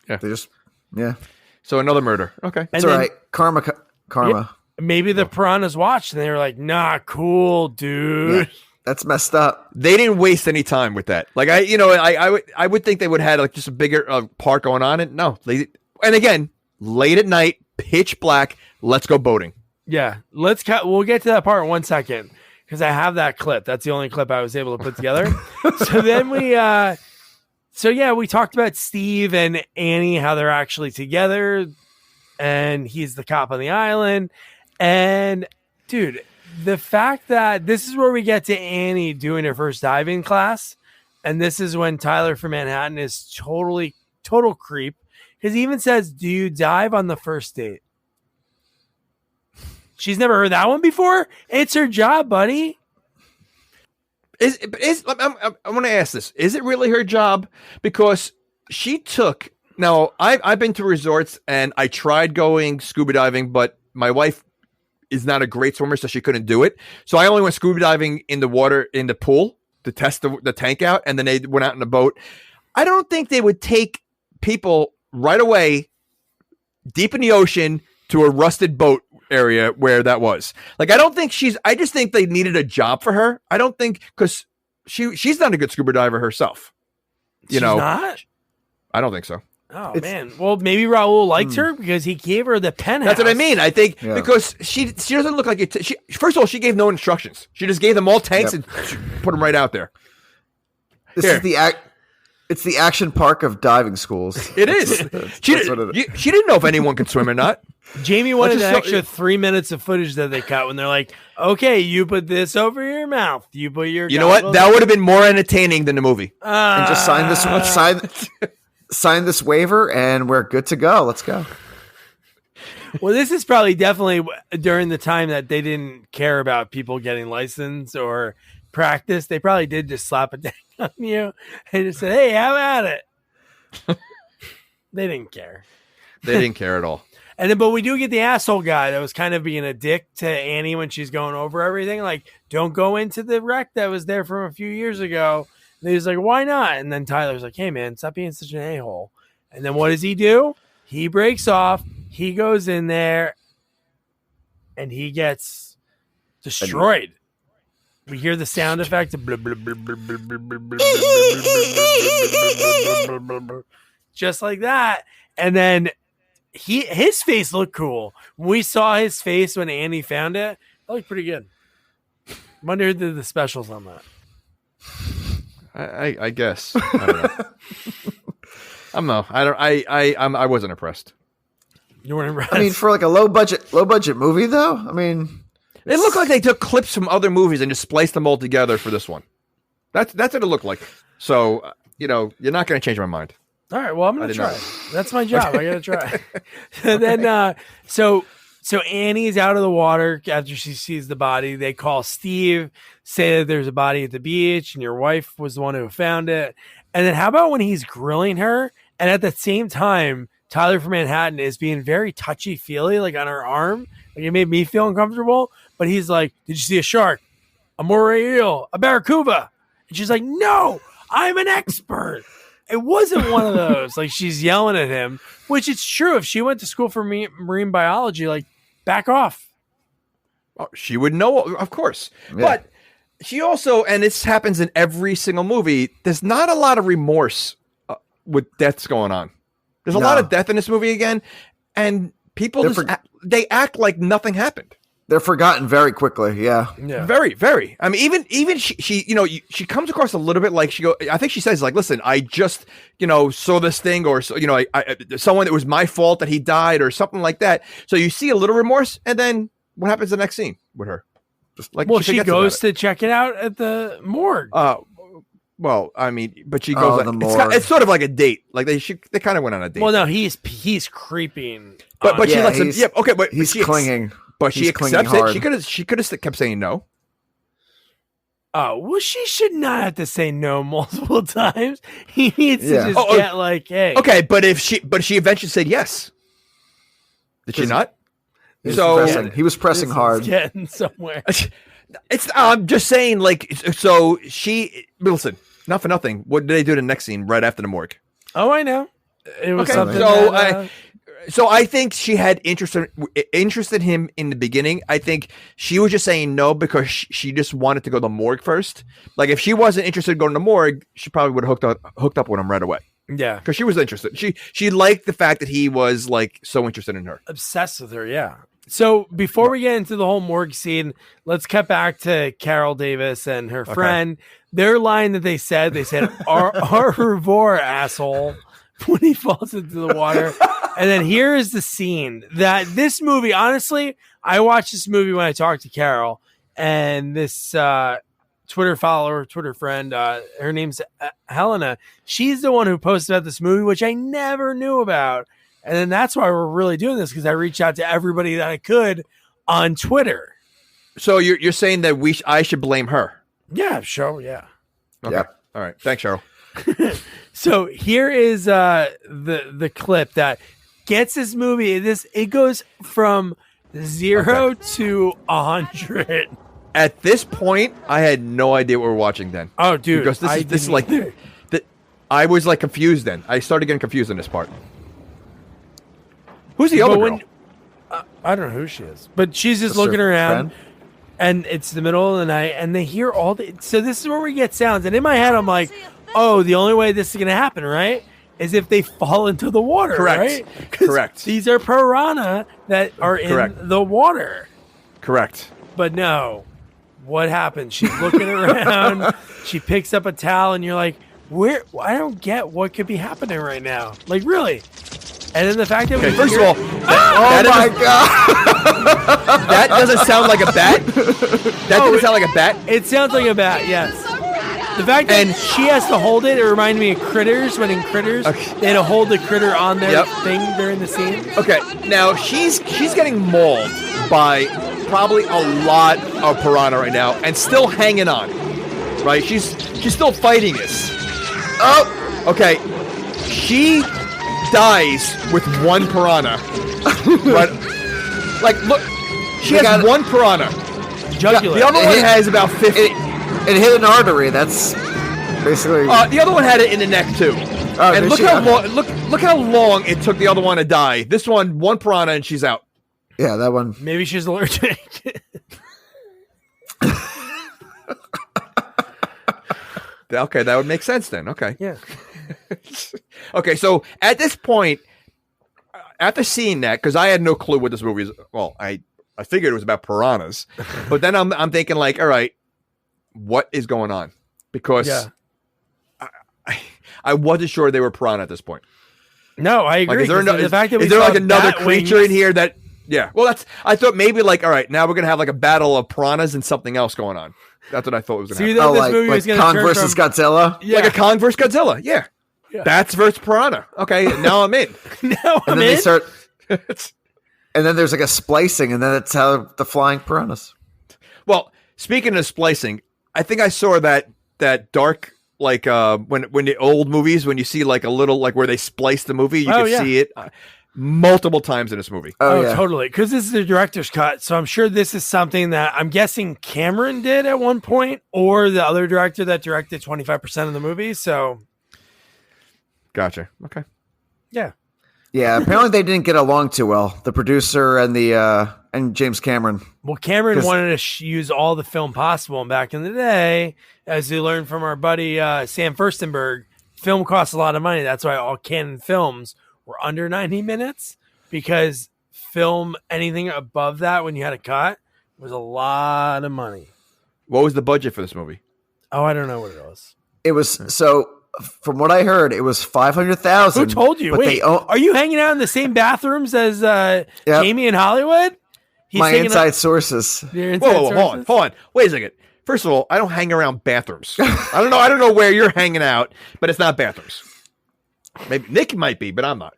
Yeah. They just, yeah. So another murder. Okay. It's all right. Karma. Yeah, maybe the piranhas watched and they were like, nah, cool, dude. Yeah. That's messed up. They didn't waste any time with that. Like, I would think they would have had like just a bigger part going on. And no, and again, late at night, pitch black. Let's go boating. Yeah, we'll get to that part in 1 second because I have that clip. That's the only clip I was able to put together. So then we talked about Steve and Annie, how they're actually together, and he's the cop on the island. And dude, the fact that this is where we get to Annie doing her first diving class, and this is when Tyler from Manhattan is total creep. Because he even says, do you dive on the first date? She's never heard that one before. It's her job, buddy. I want to ask this. Is it really her job? Because now I've been to resorts and I tried going scuba diving, but my wife is not a great swimmer, so she couldn't do it. So I only went scuba diving in the water, in the pool to test the tank out. And then they went out in the boat. I don't think they would take people right away deep in the ocean to a rusted boat area where that was. Like, I just think they needed a job for her. I don't think, because she's not a good scuba diver herself. She's not? I don't think so. Oh, man. Well, maybe Raul liked her because he gave her the penthouse. That's what I mean. I think because she doesn't look like it. First of all, she gave no instructions. She just gave them all tanks and put them right out there. It's the action park of diving schools. It is. She didn't know if anyone could swim or not. Jamie wanted an extra 3 minutes of footage that they cut when they're like, okay, you put this over your mouth. You put your... You know what? That would have been more entertaining than the movie. And just sign this waiver and we're good to go. Let's go. Well, this is probably definitely during the time that they didn't care about people getting licensed or practice. They probably did just slap it down on you and just said, hey, have at it. They didn't care. They didn't care at all. But we do get the asshole guy that was kind of being a dick to Annie when she's going over everything. Like, don't go into the wreck that was there from a few years ago. And he's like, why not? And then Tyler's like, hey, man, stop being such an a-hole. And then what does he do? He breaks off. He goes in there and he gets destroyed. We hear the sound effect of just like that. And then his face looked cool. When we saw his face when Annie found it, it looked pretty good. Wonder who did the specials on that. I guess. I don't know. I wasn't impressed. You weren't impressed? I mean, for like a low budget movie though, I mean, it looked like they took clips from other movies and just spliced them all together for this one. That's what it looked like. So, you're not going to change my mind. All right. Well, I'm going to try. That's my job. I got to try. And then, so Annie's out of the water after she sees the body. They call Steve, say that there's a body at the beach and your wife was the one who found it. And then how about when he's grilling her and at the same time, Tyler from Manhattan is being very touchy-feely, like on her arm. Like, it made me feel uncomfortable. But he's like, did you see a shark? A moray eel? A barracuda? And she's like, no, I'm an expert. It wasn't one of those. Like, she's yelling at him, which it's true. If she went to school for marine biology, like, back off. Oh, she would know, of course. Yeah. But she also, and this happens in every single movie, there's not a lot of remorse with deaths going on. There's a lot of death in this movie again, and people they act like nothing happened. They're forgotten very quickly. Yeah. Very, very. I mean, even she, you know, she comes across a little bit like I think she says like, listen, I just, you know, saw this thing, or, you know, I someone that was my fault that he died or something like that. So you see a little remorse, and then what happens the next scene with her? Just like, well, she goes to check it out at the morgue. Well, I mean, but she goes. It's sort of like a date. Like they kind of went on a date. Well, no, he's creeping. But she lets him. Yeah, okay, but he's clinging. But she accepts it. She could have kept saying no. Oh, well, she should not have to say no multiple times. He needs to just get like, hey. Okay, but she eventually said yes. Did she not? He was pressing hard. Getting somewhere. I'm just saying, like, so she. Listen, not for nothing. What did they do the next scene right after the morgue? Oh, I know. It was something. So I think she had interested him in the beginning. I think she was just saying no because she just wanted to go to the morgue first. Like if she wasn't interested in going to the morgue, she probably would have hooked up with him right away. Yeah, because she was interested. She liked the fact that he was like so interested in her, obsessed with her. Yeah. So before we get into the whole morgue scene, let's cut back to Carol Davis and her friend. Their line that they said, "Au revoir, asshole," when he falls into the water. And then here is the scene that this movie, honestly, I watched this movie when I talked to Carol, and this Twitter friend, her name's Helena. She's the one who posted about this movie, which I never knew about. And then that's why we're really doing this, because I reached out to everybody that I could on Twitter. So you're saying that I should blame her? Yeah, sure. Yeah. Okay. Yep. All right. Thanks, Cheryl. So here is the clip that gets this movie. It goes from 0 to 100. At this point, I had no idea what we were watching then. Oh, dude! Because this is like I was like confused then. I started getting confused in this part. Who's the other girl? I don't know who she is, but she's just looking around, and it's the middle of the night, and they hear all the. So this is where we get sounds, and in my head, I'm like, oh, the only way this is gonna happen, right, is if they fall into the water. Correct. Right? Correct. These are piranha that are in the water. Correct. But no, what happens? She's looking around. She picks up a towel, and you're like, where? I don't get what could be happening right now. Like, really? And then the fact that first of all, my god, that doesn't sound like a bat. That doesn't sound like a bat. It sounds like a bat. Yes. The fact that she has to hold it reminded me of Critters. When in Critters, they had to hold the critter on their thing during the scene. Okay, now she's getting mauled by probably a lot of piranha right now, and still hanging on. Right? She's still fighting this. Oh, okay. She dies with one piranha. Right? Like, look, she has one piranha. Jugular. The other one has about 50. It hit an artery. That's basically. The other one had it in the neck too. And look how long it took the other one to die. This one piranha, and she's out. Yeah, that one. Maybe she's allergic. Okay, that would make sense then. Okay. Yeah. Okay, so at this point, after seeing that, because I had no clue what this movie is. Well, I figured it was about piranhas, but then I'm thinking like, all right, what is going on? Because I wasn't sure they were piranha at this point. No, I agree. Like, is there like another creature in here that? Yeah. Well, I thought maybe like, all right, now we're gonna have like a battle of piranhas and something else going on. That's what I thought was going to happen. This movie was going to Kong versus Godzilla? Yeah. Like a Kong versus Godzilla, yeah. Bats versus piranha. Okay, now I'm in. They start, and then there's like a splicing, and then it's how the flying piranhas. Well, speaking of splicing, I think I saw that dark, like when the old movies, when you see like a little, like where they splice the movie, you can see it multiple times in this movie. Oh, totally. Because this is the director's cut. So I'm sure this is something that I'm guessing Cameron did at one point, or the other director that directed 25% of the movie. So. Gotcha. Okay. Yeah. Yeah. Apparently they didn't get along too well. The producer and and James Cameron. Well, Cameron wanted to use all the film possible. And back in the day, as we learned from our buddy Sam Furstenberg, film costs a lot of money. That's why all Canon films were under 90 minutes, because film anything above that when you had a cut It was a lot of money. What was the budget for this movie? Oh, I don't know what it was. It was so. From what I heard, it was 500,000. Who told you? Wait, are you hanging out in the same bathrooms as Jamie in Hollywood? My inside sources. Hold on. Wait a second. First of all, I don't hang around bathrooms. I don't know where you're hanging out, but it's not bathrooms. Maybe Nick might be, but I'm not.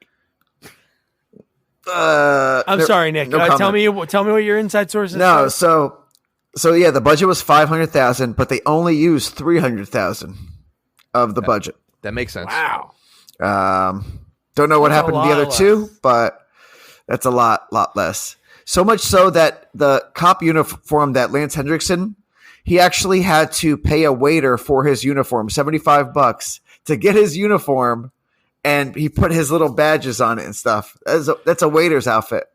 I'm sorry, Nick. Tell me what your inside sources. No, so yeah, the budget was 500,000, but they only used 300,000 of the budget. That makes sense. Wow. Don't know what happened to the other two, but that's a lot less. So much so that the cop uniform that Lance Hendrickson, he actually had to pay a waiter for his uniform, $75 to get his uniform, and he put his little badges on it and stuff. That's a waiter's outfit.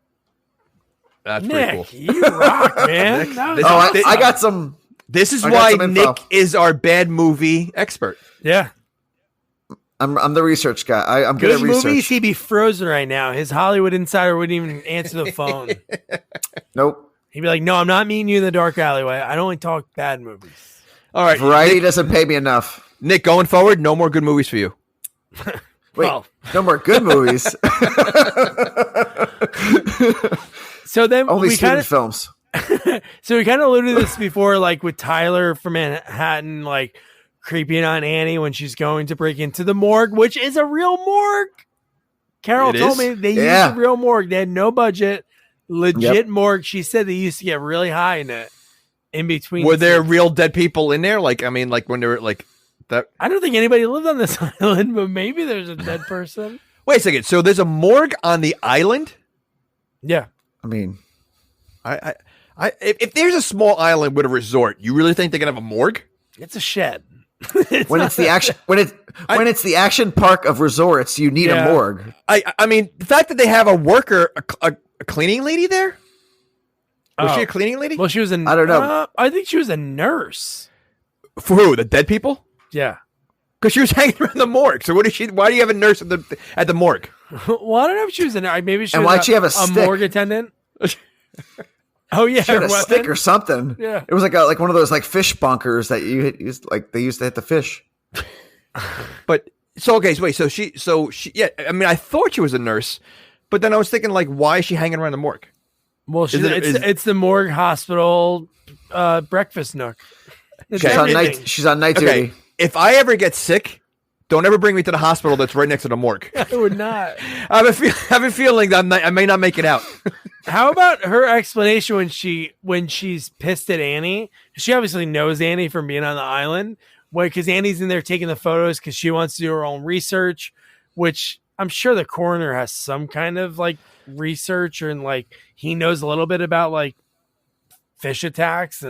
That's Nick, pretty cool. You rock, man. I got some. This is why Nick is our bad movie expert. Yeah. I'm the research guy. I'm good at research. Movies, he'd be frozen right now. His Hollywood insider wouldn't even answer the phone. Nope. He'd be like, "No, I'm not meeting you in the dark alleyway. I only talk bad movies." All right. Variety doesnthen pay me enough. Nick, going forward, no more good movies for you. Wait, no more good movies. So then only student films. So we kind of alluded to this before, like with Tyler from Manhattan, like creeping on Annie when she's going to break into the morgue, which is a real morgue. Carol told me they used a real morgue. They had no budget, legit morgue. She said they used to get really high in it. In between, were there real dead people in there? Like, I mean, like when they were like that. I don't think anybody lived on this island, but maybe there's a dead person. Wait a second. So there's a morgue on the island? Yeah. I mean, if there's a small island with a resort, you really think they're gonna have a morgue? It's a shed. When it's the action park of resorts, you need a morgue. I mean, the fact that they have a worker, a cleaning lady there. Was she a cleaning lady? Well, she was I don't know. I think she was a nurse. For who? The dead people? Yeah. Because she was hanging around the morgue. So what is she? Why do you have a nurse at the morgue? Well, I don't know if she was a nurse. Maybe she was why'd she have a morgue attendant. Oh yeah, she had a stick or something. Yeah, it was like one of those like fish bunkers that you used, like they used to hit the fish. But wait, so she yeah. I mean, I thought she was a nurse, but then I was thinking like, why is she hanging around the morgue? Well, it's the morgue hospital breakfast nook. She's on night duty. If I ever get sick, don't ever bring me to the hospital that's right next to the morgue. I would not. I have a feeling that I may not make it out. How about her explanation when she's pissed at Annie? She obviously knows Annie from being on the island. Because Annie's in there taking the photos because she wants to do her own research, which I'm sure the coroner has some kind of like research, and like he knows a little bit about like fish attacks.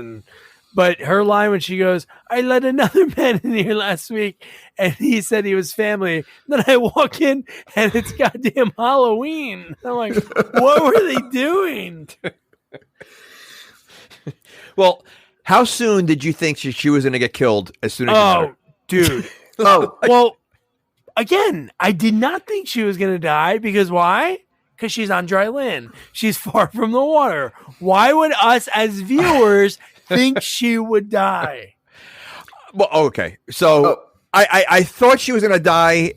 But her line when she goes, "I let another man in here last week and he said he was family." Then I walk in and it's goddamn Halloween. I'm like, what were they doing? Well, how soon did you think she was going to get killed? As soon as you met her? Dude. Well, again, I did not think she was going to die because why? Because she's on dry land. She's far from the water. Why would us as viewers think she would die? Well, okay. So I thought she was going to die.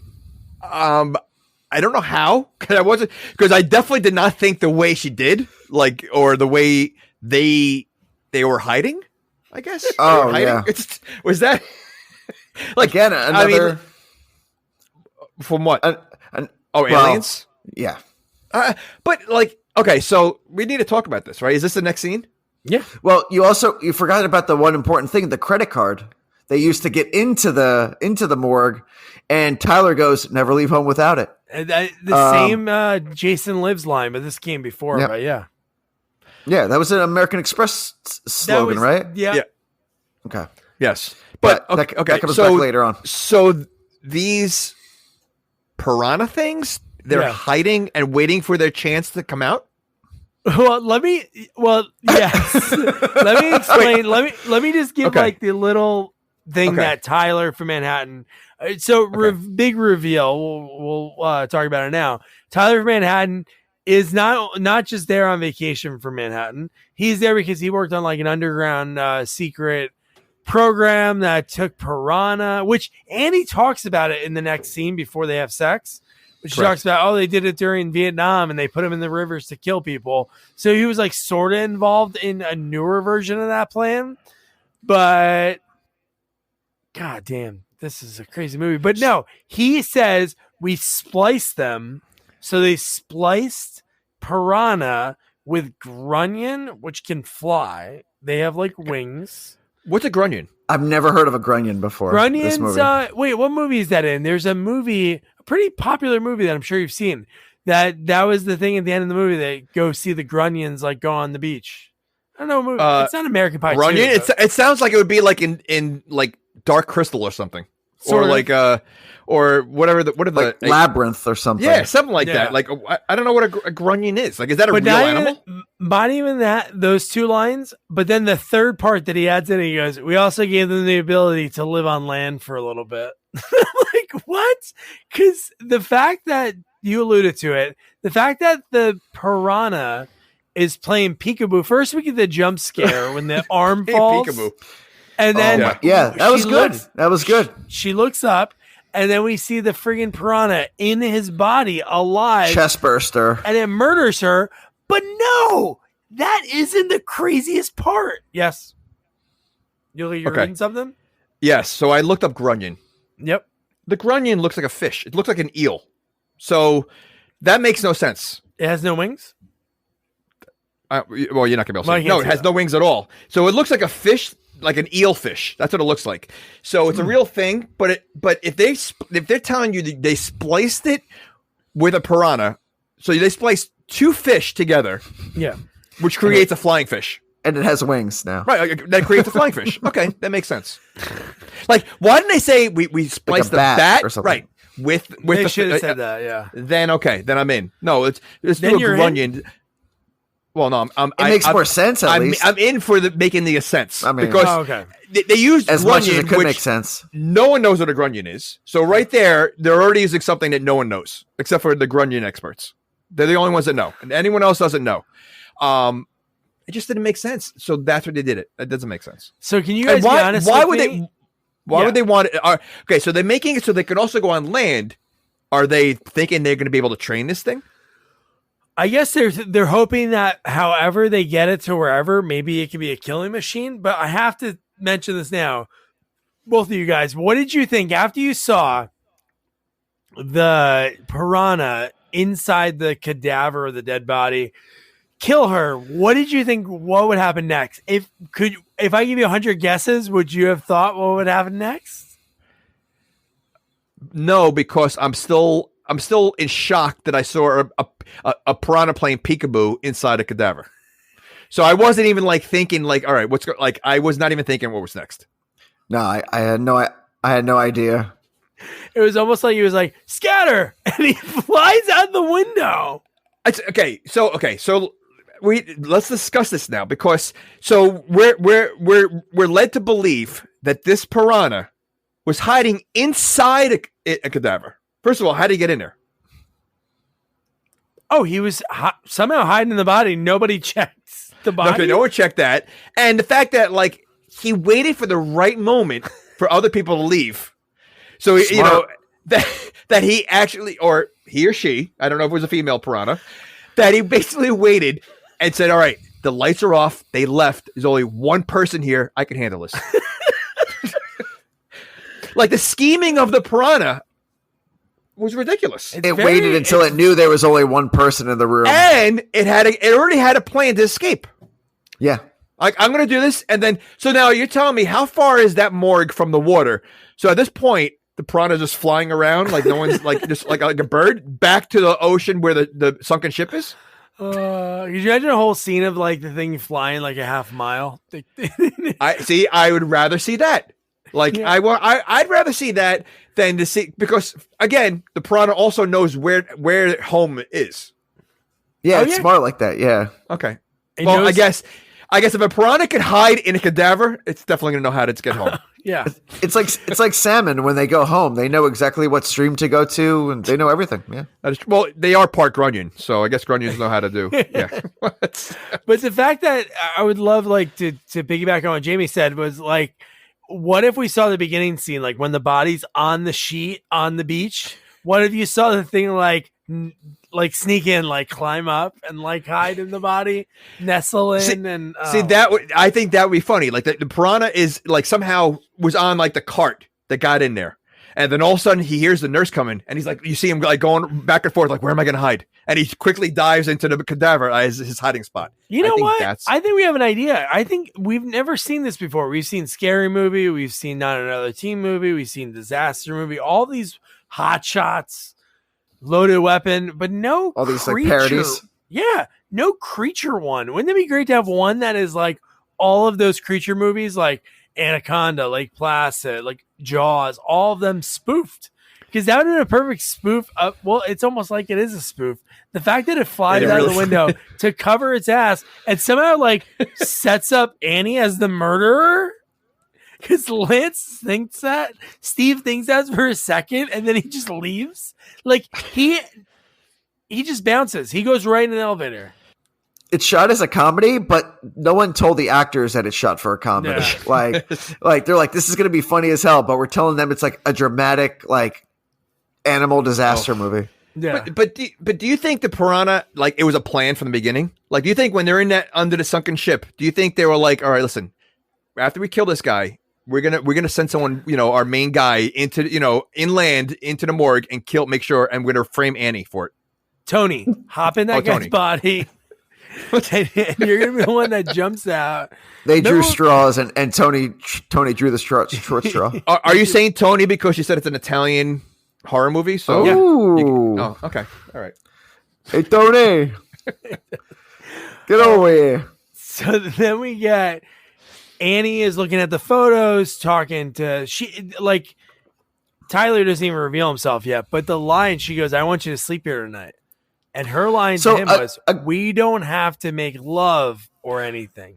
I don't know how, because I definitely did not think the way she did, like, or the way they were hiding, I guess. Oh, yeah. Was that like again another? I mean, from what? Aliens? Yeah. But like, okay, so we need to talk about this, right? Is this the next scene? Yeah. Well, you forgot about the one important thing: the credit card they used to get into the morgue, and Tyler goes, "Never leave home without it." The same Jason Lives line, but this came before, right? Yeah. Yeah, that was an American Express slogan, right? Yeah. Okay. Yes, but that comes back later on. So these piranha things, they're hiding and waiting for their chance to come out. Yes. Let me explain. Let me just give like the little thing that Tyler from Manhattan. So big reveal. We'll talk about it now. Tyler from Manhattan is not just there on vacation from Manhattan. He's there because he worked on like an underground secret program that took Piranha, which Annie talks about it in the next scene before they have sex. Which she talks about, they did it during Vietnam and they put him in the rivers to kill people. So he was like sort of involved in a newer version of that plan. But God damn, this is a crazy movie. But no, he says we spliced them. So they spliced Piranha with Grunion, which can fly. They have like wings. What's a Grunion? I've never heard of a Grunion before. Grunion's, wait, what movie is that in? There's a movie, a pretty popular movie that I'm sure you've seen. That was the thing at the end of the movie. They go see the Grunions like go on the beach. I don't know. Movie. It's not American Pie. Grunion. It sounds like it would be like in like Dark Crystal or something, or like or whatever. What are the Labyrinth or something? Yeah, something like that. Like I don't know what a Grunion is. Like, is that a real animal? Not even that. Those two lines, but then the third part that he adds in, he goes, "We also gave them the ability to live on land for a little bit." Like what? Because the fact that you alluded to it, the fact that the Piranha is playing peekaboo. First, we get the jump scare when the arm falls, peekaboo. And then that was good. That was good. She looks up, and then we see the friggin' Piranha in his body, alive, chest burster, and it murders her. But no, that isn't the craziest part. Yes, you're reading something. Yes. So I looked up Grunion. Yep. The Grunion looks like a fish. It looks like an eel. So that makes no sense. It has no wings. Well, you're not gonna be able to see. No, it has no wings at all. So it looks like a fish, like an eel fish. That's what it looks like. So it's a real thing. But if they're telling you that they spliced it with a piranha, so they spliced two fish together, which creates a flying fish, and it has wings now. Right, that creates a flying fish. Okay, that makes sense. Like, why didn't they say we spliced like the bat or something? Right. With they the should have said that, yeah. Then I'm in. No, it's then do a Grunion. Well, no, it makes more sense. At least I'm in for making the sense. I mean, because they used as Grunion, much as it could make sense. No one knows what a Grunion is, so right there, they're already using something that no one knows except for the Grunion experts. They're the only ones that know, and anyone else doesn't know. It just didn't make sense. So that's what they did. It doesn't make sense. So can you guys be honest? Why would they? Why would they want it? Okay, so they're making it so they could also go on land. Are they thinking they're going to be able to train this thing? I guess they're hoping that however they get it to wherever, maybe it could be a killing machine. But I have to mention this now. Both of you guys, what did you think after you saw the piranha inside the cadaver of the dead body kill her? What did you think? What would happen next? If I give you 100 guesses, would you have thought what would happen next? No, because I'm still in shock that I saw a piranha playing peekaboo inside a cadaver. So I wasn't even like thinking like, all right, I was not even thinking what was next. No, I had no idea. It was almost like he was like, scatter, and he flies out the window. So let's discuss this now, because so we're led to believe that this piranha was hiding inside a cadaver. First of all, how did he get in there? Oh, he was somehow hiding in the body. Nobody checked the body. Okay, no one checked that. And the fact that like he waited for the right moment for other people to leave. So that he actually, or he or she, I don't know if it was a female piranha, that he basically waited and said, all right, the lights are off. They left. There's only one person here. I can handle this. Like the scheming of the piranha was ridiculous. It waited until it knew there was only one person in the room. And it already had a plan to escape. Yeah. Like, I'm going to do this. And then, so now you're telling me how far is that morgue from the water? So at this point, the piranha is just flying around like no one's like just like a bird back to the ocean where the sunken ship is. Could you imagine a whole scene of like the thing flying like a half mile? I would rather see that. Like I'd rather see that than to see, because again, the piranha also knows where home is. Yeah, it's smart like that. Yeah. Okay. Well, I guess I guess if a piranha could hide in a cadaver, it's definitely going to know how to get home. Yeah. It's like salmon when they go home. They know exactly what stream to go to, and they know everything. Yeah. Well, they are part grunion, so I guess grunions know how to do. Yeah. But the fact that I would love like to piggyback on what Jamie said was like, what if we saw the beginning scene, like when the body's on the sheet on the beach? What if you saw the thing like sneak in, like climb up and like hide in the body, nestle in, see that I think that would be funny. Like the piranha is like somehow was on like the cart that got in there, and then all of a sudden he hears the nurse coming, and he's like, you see him like going back and forth, like where am I going to hide? And he quickly dives into the cadaver as his hiding spot. You know what? I think we have an idea. I think we've never seen this before. We've seen Scary Movie, we've seen Not Another Teen Movie, we've seen Disaster Movie, all these Hot Shots, Loaded Weapon, but no all these creature. Like parodies. Yeah, no creature one. Wouldn't it be great to have one that is like all of those creature movies, like Anaconda, Lake Placid, like Jaws, all of them spoofed? Because that would have been a perfect spoof. Well, it's almost like it is a spoof. The fact that it flies out of the window to cover its ass and somehow like sets up Annie as the murderer. Because Lance thinks that, Steve thinks that for a second, and then he just leaves. Like he just bounces. He goes right in an elevator. It's shot as a comedy, but no one told the actors that it's shot for a comedy. Yeah. Like they're like, this is going to be funny as hell, but we're telling them it's like a dramatic, like animal disaster movie. Yeah. But do you think the piranha, like it was a plan from the beginning? Like, do you think when they're in that under the sunken ship, do you think they were like, all right, listen, after we kill this guy, we're gonna send someone, our main guy into, inland into the morgue and make sure, and we're gonna frame Annie for it. Tony, hop in that guy's body. And you're gonna be the one that jumps out. They drew straws, and Tony drew the short straw. Are you saying Tony because you said it's an Italian horror movie? So yeah. Okay, all right. Hey Tony, get over here. So then we get Annie is looking at the photos, talking to Tyler doesn't even reveal himself yet, but the line she goes, "I want you to sleep here tonight," and her line to him was, "We don't have to make love or anything."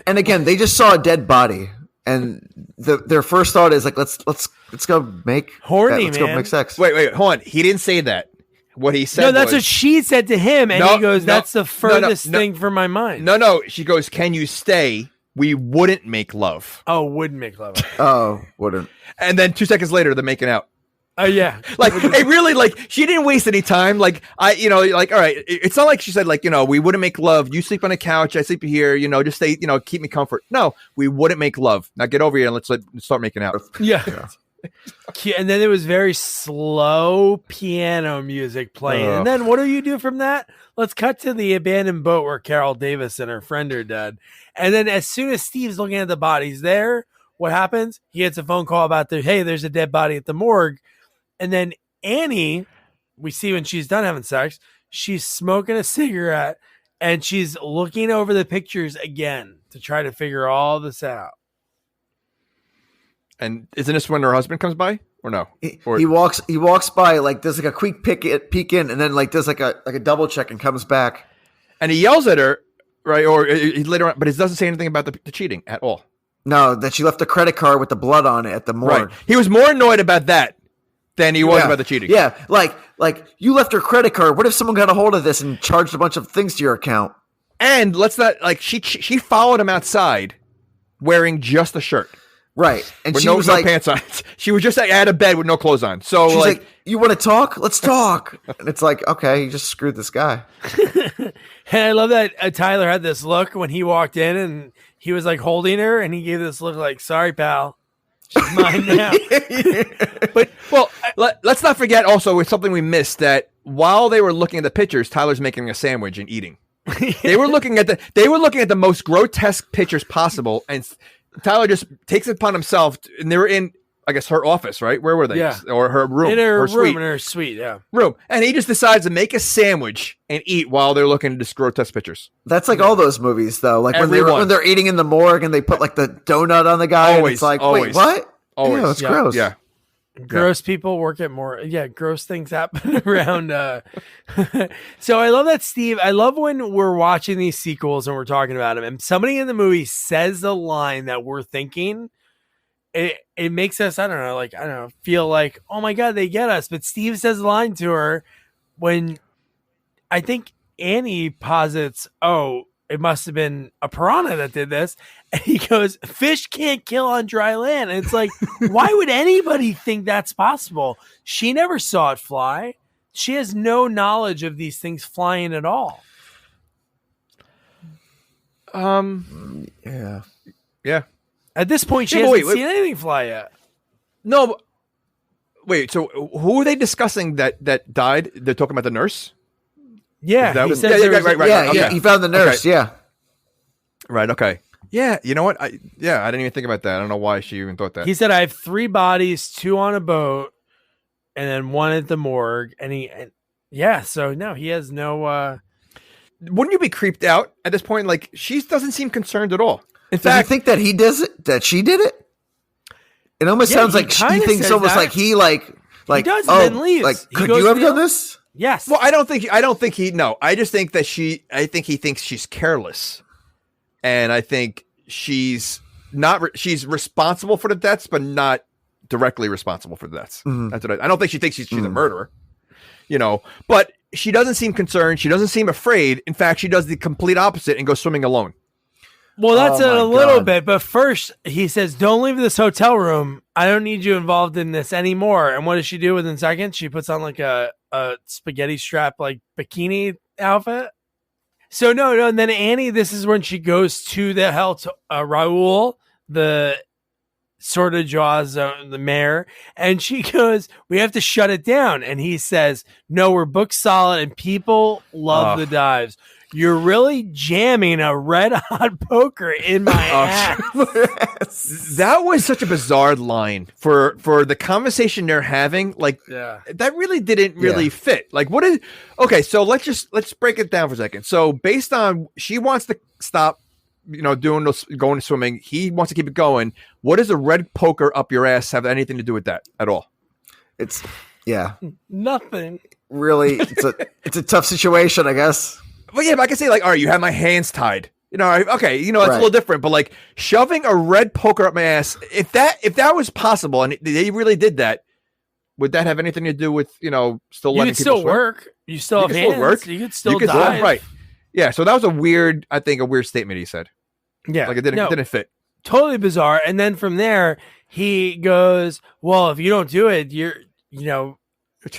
And again, they just saw a dead body, and their first thought is like, "Let's go make horny, let's man. go make sex." Wait, hold on. He didn't say that. What he said. No, that's what she said to him, and he goes, "That's the furthest thing from my mind." No. She goes, "Can you stay? We wouldn't make love." Oh, wouldn't make love. Oh, wouldn't. And then 2 seconds later, they're making out. Oh yeah, like it really, like she didn't waste any time. Like all right, it's not like she said, like, we wouldn't make love. You sleep on the couch, I sleep here. Just stay, keep me comfort. No, we wouldn't make love. Now get over here and let's start making out. Yeah. And then it was very slow piano music playing. And then what do you do from that? Let's cut to the abandoned boat where Carol Davis and her friend are dead. And then as soon as Steve's looking at the bodies there, what happens? He gets a phone call about there's a dead body at the morgue. And then Annie, we see when she's done having sex, she's smoking a cigarette and she's looking over the pictures again to try to figure all this out. And isn't this when her husband comes by, or no? He walks by, like does like a quick peek in, and then like does like a double check and comes back. And he yells at her, right? Or he later on, but it doesn't say anything about the cheating at all. No, that she left a credit card with the blood on it at the morgue. Right. He was more annoyed about that than he was about the cheating. Yeah, like you left her credit card. What if someone got a hold of this and charged a bunch of things to your account? And let's not she followed him outside wearing just a shirt. Right. And with she no was like, pants on. She was just out of bed with no clothes on. So she's like, you want to talk? Let's talk. And it's like, okay, you just screwed this guy. And I love that Tyler had this look when he walked in and he was like holding her and he gave this look like, sorry, pal. She's mine now. But let's not forget also with something we missed, that while they were looking at the pictures, Tyler's making a sandwich and eating. They were looking at the most grotesque pictures possible, and Tyler just takes it upon himself, and they were in, I guess, her office, right? Where were they? Yeah. Or her room. In her room, suite. in her suite, yeah. Room. And he just decides to make a sandwich and eat while they're looking at this grotesque pictures. That's like all those movies, though. Like when they're eating in the morgue and they put like the donut on the guy. Always. And it's like, always. wait, what? Always. Yeah, that's gross. Yeah. Gross people work at more. Yeah, gross things happen around. So I love that, Steve. I love when we're watching these sequels and we're talking about them, and somebody in the movie says a line that we're thinking. It makes us, I don't know, feel like, oh my God, they get us. But Steve says a line to her when I think Annie posits, oh, it must have been a piranha that did this. And he goes, fish can't kill on dry land. And it's like, why would anybody think that's possible? She never saw it fly. She has no knowledge of these things flying at all. Yeah. At this point, she hasn't seen anything fly yet. No. Wait, so who are they discussing that died? They're talking about the nurse? Yeah, right. Yeah, he found the nurse. Okay. Yeah, right. Okay. Yeah, you know what? I didn't even think about that. I don't know why she even thought that. He said, "I have 3 bodies, 2 on a boat, and then 1 at the morgue." So no, he has no. Wouldn't you be creeped out at this point? Like, she doesn't seem concerned at all. In fact, fact, you think that he does it? That she did it? It almost sounds like she thinks almost like he like he does and then leaves. Like, could you have done this? Yes. Well, I don't think he. No, I just think that I think he thinks she's careless, and I think she's not. She's responsible for the deaths, but not directly responsible for the deaths. Mm-hmm. That's what I don't think she thinks she's a murderer. But she doesn't seem concerned. She doesn't seem afraid. In fact, she does the complete opposite and goes swimming alone. Well, that's a little bit, but first he says, "Don't leave this hotel room. I don't need you involved in this anymore." And what does she do within seconds? She puts on like a spaghetti strap, like bikini outfit. So no. And then Annie, this is when she goes to the Raul, the sort of jaws the mayor, and she goes, "We have to shut it down." And he says, "No, we're booked solid, and people love the dives. You're really jamming a red hot poker in my ass." That was such a bizarre line for the conversation they're having. Like, that really didn't fit. Like, what is okay? So let's break it down for a second. So based on she wants to stop, going swimming. He wants to keep it going. What does a red poker up your ass have anything to do with that at all? It's nothing. Really, it's a tough situation, I guess. Well, yeah, but I can say, like, all right, you have my hands tied. Okay, it's a little different. But like shoving a red poker up my ass, if that was possible, and they really did that, would that have anything to do with still letting people You could still work. You still have hands. Work. You could still dive. Right. Yeah. So that was a weird statement he said. Yeah, like it didn't fit. Totally bizarre. And then from there, he goes, "Well, if you don't do it,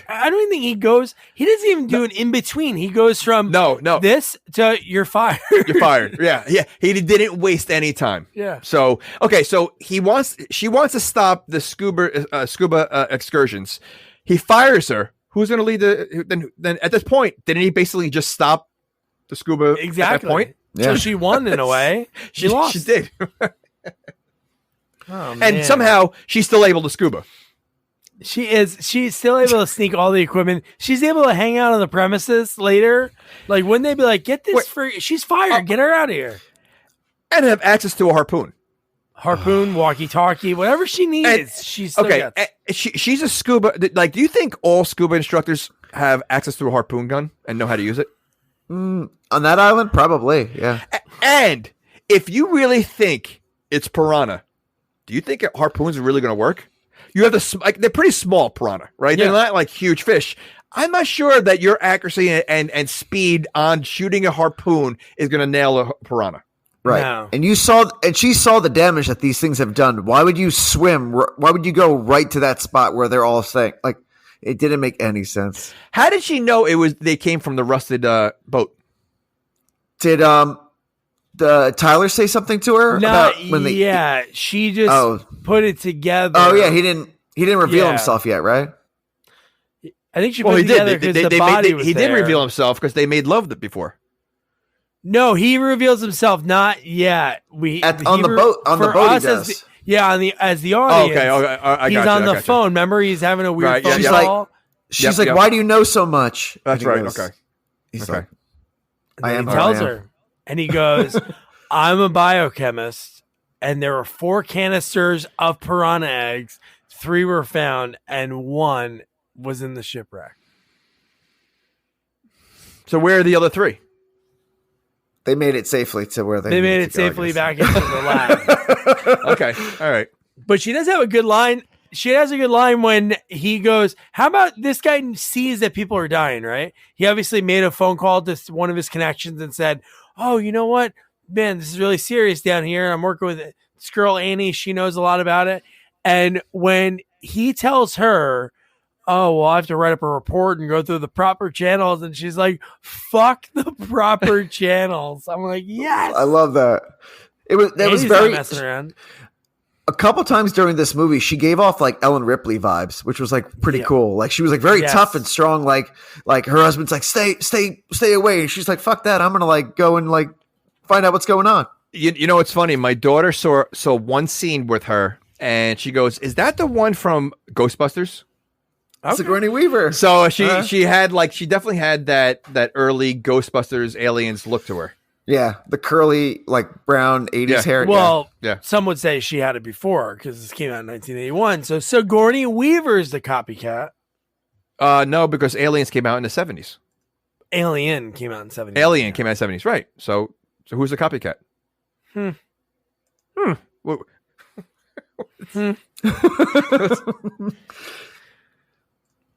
I don't even think he goes. He doesn't even do an in between. He goes from this to you're fired. You're fired. Yeah. He didn't waste any time. Yeah. So okay. So she wants to stop the scuba excursions. He fires her. Who's going to lead then at this point? Didn't he basically just stop the scuba exactly at that point? Yeah. So she won in a way. She lost. She did. And somehow she's still able to scuba. She's still able to sneak all the equipment. She's able to hang out on the premises later. Like, wouldn't they be like, get this she's fired, get her out of here. And have access to a harpoon. Walkie-talkie, whatever she needs. She's still gets. She's a scuba. Like, do you think all scuba instructors have access to a harpoon gun and know how to use it? On that island, probably, yeah. And if you really think it's piranha, do you think harpoons are really going to work? You have they're pretty small piranha, right? Yeah. They're not like huge fish. I'm not sure that your accuracy and speed on shooting a harpoon is going to nail a piranha. Right. No. And she saw the damage that these things have done. Why would you swim? Why would you go right to that spot where they're all staying? Like, it didn't make any sense. How did she know they came from the rusted boat? Did Tyler say something to her about when they? She just put it together. Oh yeah, he didn't reveal himself yet, right? I think she put it together because the body was there. He did reveal himself because they made love before. No, he reveals himself not yet. On the boat he does. As the audience. Okay. He's on the phone. Remember, he's having a weird phone call. She's like, "Why do you know so much?" That's right. Okay. He's like, "I am." He tells her, and he goes, "I'm a biochemist, and there are 4 canisters of piranha eggs 3 were found, and 1 was in the shipwreck. So where are the other 3? They made it safely to where they made it safely back into the lab. Okay, all right. But she does have a good line. She has a good line when he goes, how about this guy sees that people are dying, right? He obviously made a phone call to one of his connections and said, oh, you know what? Man, this is really serious down here. I'm working with this girl, Annie. She knows a lot about it. And when he tells her, oh, well, I have to write up a report and go through the proper channels. And she's like, fuck the proper channels. I'm like, yes. I love that. That was very messing around. A couple times during this movie, she gave off like Ellen Ripley vibes, which was like pretty cool. Like she was like very tough and strong. Like her husband's like, stay away. And she's like, fuck that. I'm going to like go and like find out what's going on. You know, what's funny. My daughter saw one scene with her and she goes, is that the one from Ghostbusters? Sigourney Weaver. So she definitely had that early Ghostbusters aliens look to her. Yeah, the curly, like brown 80s hair. Well, some would say she had it before because this came out in 1981. So Sigourney Weaver is the copycat. No, because Aliens came out in the 70s. Alien came out in the 70s. Alien came out in the 70s, right. So who's the copycat?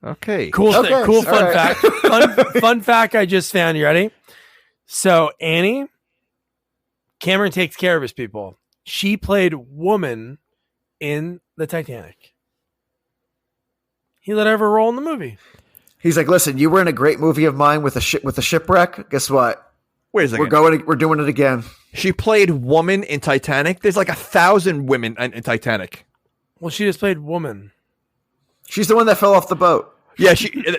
Okay. Cool fun fact. Fun fact I just found. You ready? So Annie, Cameron takes care of his people. She played woman in the Titanic. He let her have a role in the movie. He's like, listen, you were in a great movie of mine with a shipwreck. Guess what? Wait a second. We're doing it again. She played woman in Titanic. There's like 1,000 women in Titanic. Well, she just played woman. She's the one that fell off the boat. Yeah,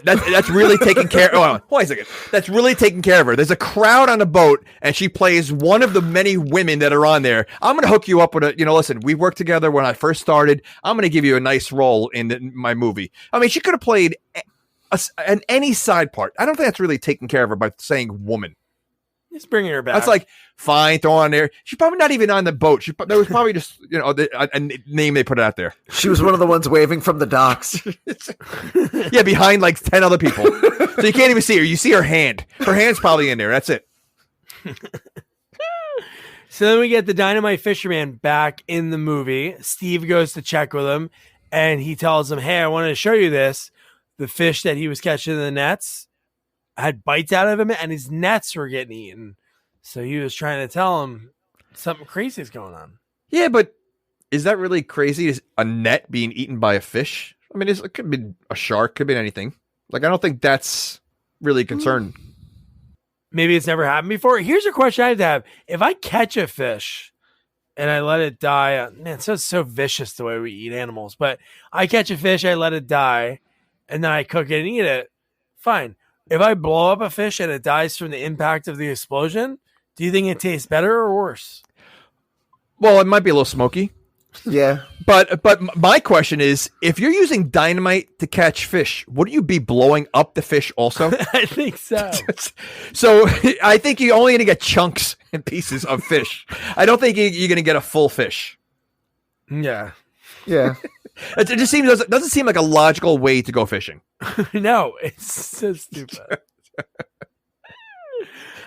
that's really taking care. Oh, wait a second. That's really taking care of her. There's a crowd on a boat, and she plays one of the many women that are on there. I'm going to hook you up with listen, we worked together when I first started. I'm going to give you a nice role in my movie. I mean, she could have played any side part. I don't think that's really taking care of her by saying woman. Just bringing her back. That's like, fine, throw on there. She's probably not even on the boat. There was probably just, a name they put out there. She was one of the ones waving from the docks. Yeah, behind like 10 other people. So you can't even see her. You see her hand. Her hand's probably in there. That's it. So then we get the dynamite fisherman back in the movie. Steve goes to check with him, and he tells him, hey, I wanted to show you this. The fish that he was catching in the nets had bites out of him, and his nets were getting eaten. So he was trying to tell him something crazy is going on. Yeah, but is that really crazy? Is a net being eaten by a fish? I mean, it could be a shark, could be anything. Like, I don't think that's really a concern. Maybe it's never happened before. Here's a question I have to have. If I catch a fish and I let it die, man, it's so vicious the way we eat animals, but I catch a fish, I let it die, and then I cook it and eat it, fine. If I blow up a fish and it dies from the impact of the explosion, do you think it tastes better or worse? Well, it might be a little smoky. Yeah. But my question is, if you're using dynamite to catch fish, wouldn't you be blowing up the fish also? I think so. So I think you're only going to get chunks and pieces of fish. I don't think you're going to get a full fish. Yeah. Yeah. It just doesn't seem like a logical way to go fishing. No, it's so stupid.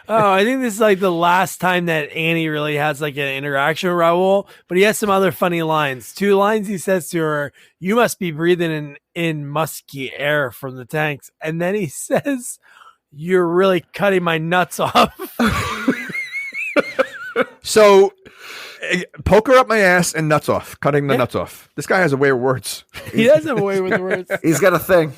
Oh, I think this is like the last time that Annie really has like an interaction with Raul, but he has some other funny lines. 2 lines he says to her, you must be breathing in musky air from the tanks. And then he says, you're really cutting my nuts off. So poke her up my ass and nuts off, cutting the nuts off. This guy has a way with words. He does have a way with words. He's got a thing.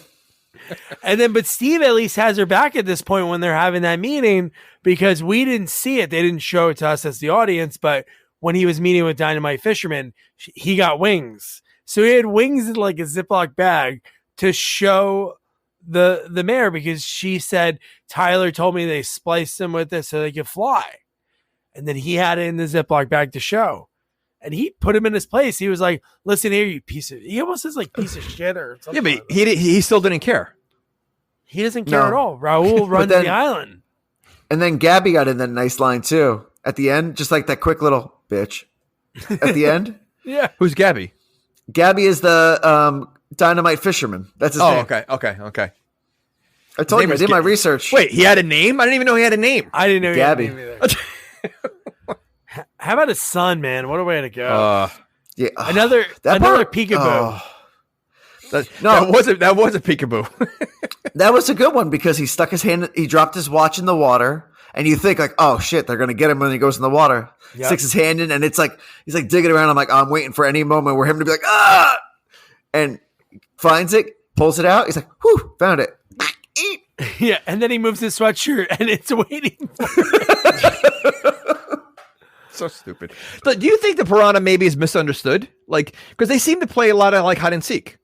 And then, but Steve at least has her back at this point when they're having that meeting, because we didn't see it. They didn't show it to us as the audience, but when he was meeting with Dynamite Fisherman, he got wings. So he had wings in like a Ziploc bag to show the mayor, because she said, Tyler told me they spliced them with this so they could fly. And then he had it in the Ziploc bag to show. And he put him in his place. He was like, listen here, you piece of... He almost says like piece of shit or something. Yeah, but he still didn't care. He doesn't care at all. Raul runs the island. And then Gabby got in that nice line too. At the end, just like that quick little bitch. At the end. Yeah. Who's Gabby? Gabby is the dynamite fisherman. That's his name. Okay. I told you, I did my research. Wait, he had a name? I didn't even know he had a name. I didn't know Gabby. he had a name either. How about his son, man? What a way to go. Yeah, another peekaboo. That was a peekaboo. That was a good one because he stuck his hand, he dropped his watch in the water, and you think like, oh shit, they're gonna get him when he goes in the water. Yep. Sticks his hand in, and it's like he's like digging around. I'm like, I'm waiting for any moment where him to be like, ah, and finds it, pulls it out. He's like, whew, found it. Yeah, and then he moves his sweatshirt, and it's waiting for him. So stupid. But do you think the piranha maybe is misunderstood? Like, because they seem to play a lot of like hide and seek.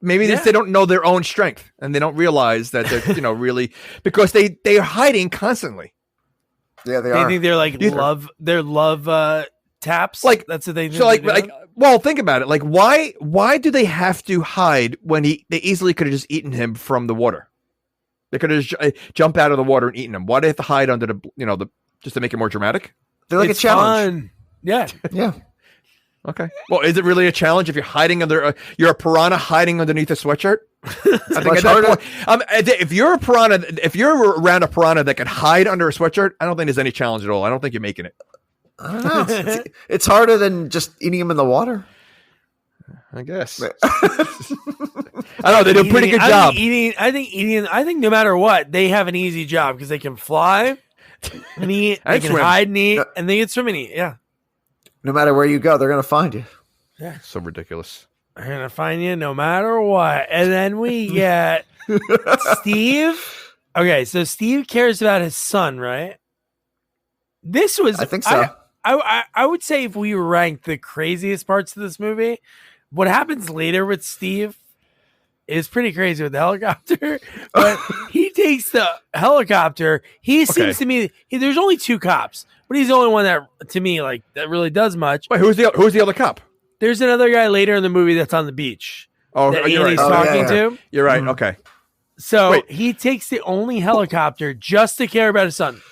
Maybe they don't know their own strength, and they don't realize that they're really because they are hiding constantly. Yeah, they are. They think they're like love taps. Like that's what they do. So well, think about it. Like, why do they have to hide when they easily could have just eaten him from the water? They could have jumped out of the water and eaten him. Why do they have to hide under the just to make it more dramatic? They're like a challenge. Fun. Yeah. Yeah. Okay. Well, is it really a challenge if you're hiding you're a piranha hiding underneath a sweatshirt? I think at that point, if you're a piranha, if you're around a piranha that can hide under a sweatshirt, I don't think there's any challenge at all. I don't think you're making it. I don't know. It's harder than just eating them in the water. I guess. I know they do a pretty good job. I think no matter what, they have an easy job because they can fly and eat, they can hide and eat, and they can swim and eat. Yeah. No matter where you go, they're going to find you. Yeah. So ridiculous. They're going to find you no matter what. And then we get Steve. Okay, so Steve cares about his son, right? I think so. I would say if we ranked the craziest parts of this movie, what happens later with Steve is pretty crazy with the helicopter. But he takes the helicopter. He seems to me there's only two cops, but he's the only one that to me that really does much. Wait, who's the other cop? There's another guy later in the movie that's on the beach. Oh, that you're Andy's right. talking to. You're right. Okay. So he takes the only helicopter just to care about his son.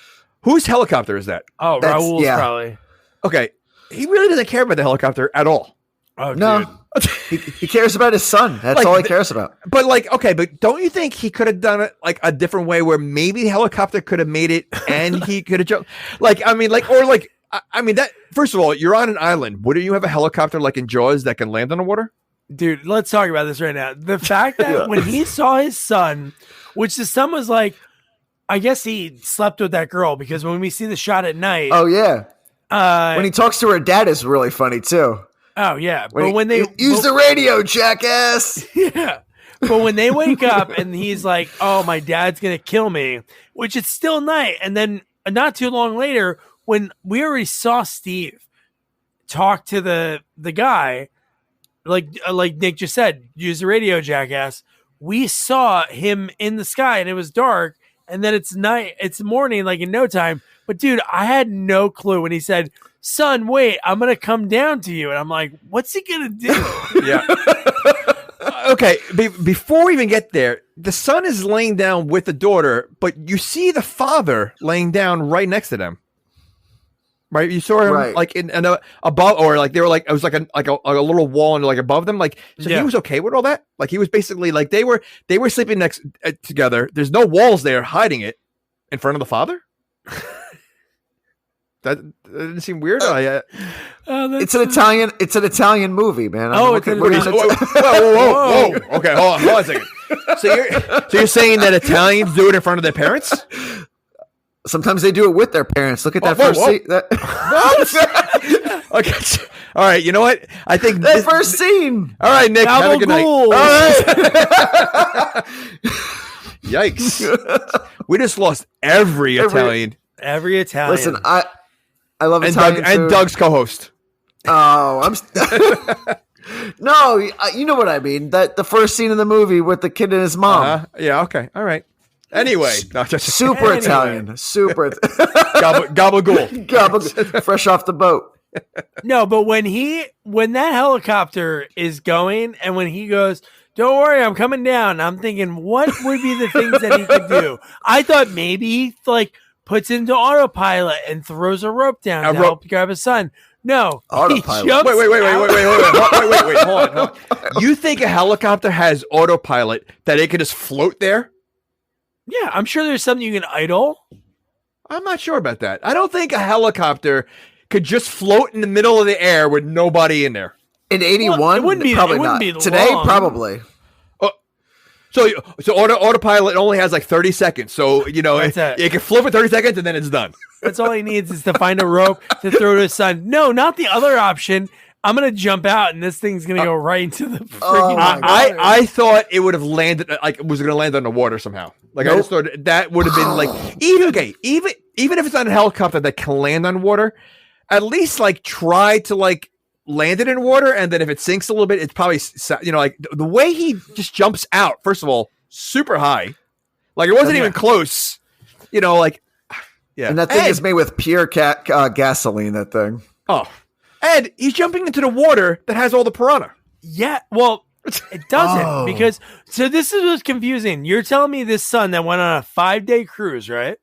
Whose helicopter is that? Oh, Raul's probably. Okay. He really doesn't care about the helicopter at all. Oh, no. He cares about his son. That's all he cares about. But but don't you think he could have done it like a different way where maybe the helicopter could have made it and he could have jumped? That first of all, you're on an island. Wouldn't you have a helicopter like in Jaws that can land on the water? Dude, let's talk about this right now. The fact that when he saw his son, which the son was like, I guess he slept with that girl because when we see the shot at night. Oh, yeah. When he talks to her dad is really funny, too. Oh, yeah. When they use the radio, jackass. Yeah. But when they wake up and he's like, oh, my dad's going to kill me, which it's still night. And then not too long later, when we already saw Steve talk to the guy, like Nick just said, use the radio, jackass. We saw him in the sky and it was dark. And then it's night, it's morning, like in no time. But dude, I had no clue when he said, son, wait, I'm going to come down to you. And I'm like, what's he going to do? Yeah. Okay. Before we even get there, the son is laying down with the daughter, but you see the father laying down right next to them. Right. You saw him like in above, or like they were like, it was like a little wall and like above them. Like, so he was okay with all that. Like he was basically like they were sleeping next together. There's no walls there hiding it in front of the father. That didn't seem weird. It's an Italian movie, man. Whoa. Okay, hold on a second. So you're saying that Italians do it in front of their parents? Sometimes they do it with their parents. Look at that first scene. Okay. All right. You know what? I think that first scene. All right, Nick. Have a good night. All right. Yikes. We just lost every Italian. Every Italian. Listen, I love Italian food. And Doug's co-host. Oh, no, you know what I mean. That the first scene of the movie with the kid and his mom. Yeah. Okay. All right. Anyway, super Italian, super gabagool, fresh off the boat. No, but when that helicopter is going, and when he goes, "Don't worry, I'm coming down," I'm thinking, what would be the things that he could do? I thought maybe he puts into autopilot and throws a rope down to help grab his son. No, autopilot. Wait, hold on. You think a helicopter has autopilot that it can just float there? Yeah, I'm sure there's something you can idle. I'm not sure about that. I don't think a helicopter could just float in the middle of the air with nobody in there. In 81, well, it wouldn't be, probably it wouldn't not. Be Today, long. probably. So autopilot only has like 30 seconds. So, it can float for 30 seconds and then it's done. That's all he needs is to find a rope to throw to his son. No, not the other option. I'm going to jump out and this thing's going to go right into the freaking water. I thought it would have landed, like it was going to land on the water somehow. Like nope. I just thought that would have been like, even if it's not a helicopter that can land on water, at least like try to like land it in water, and then if it sinks a little bit, it's probably like the way he just jumps out. First of all, super high, like it wasn't even close. Yeah. And that thing is made with pure gasoline. That thing. Oh, and he's jumping into the water that has all the piranha. Yeah, well, it doesn't because this is what's confusing. You're telling me this son that went on a 5-day cruise, right?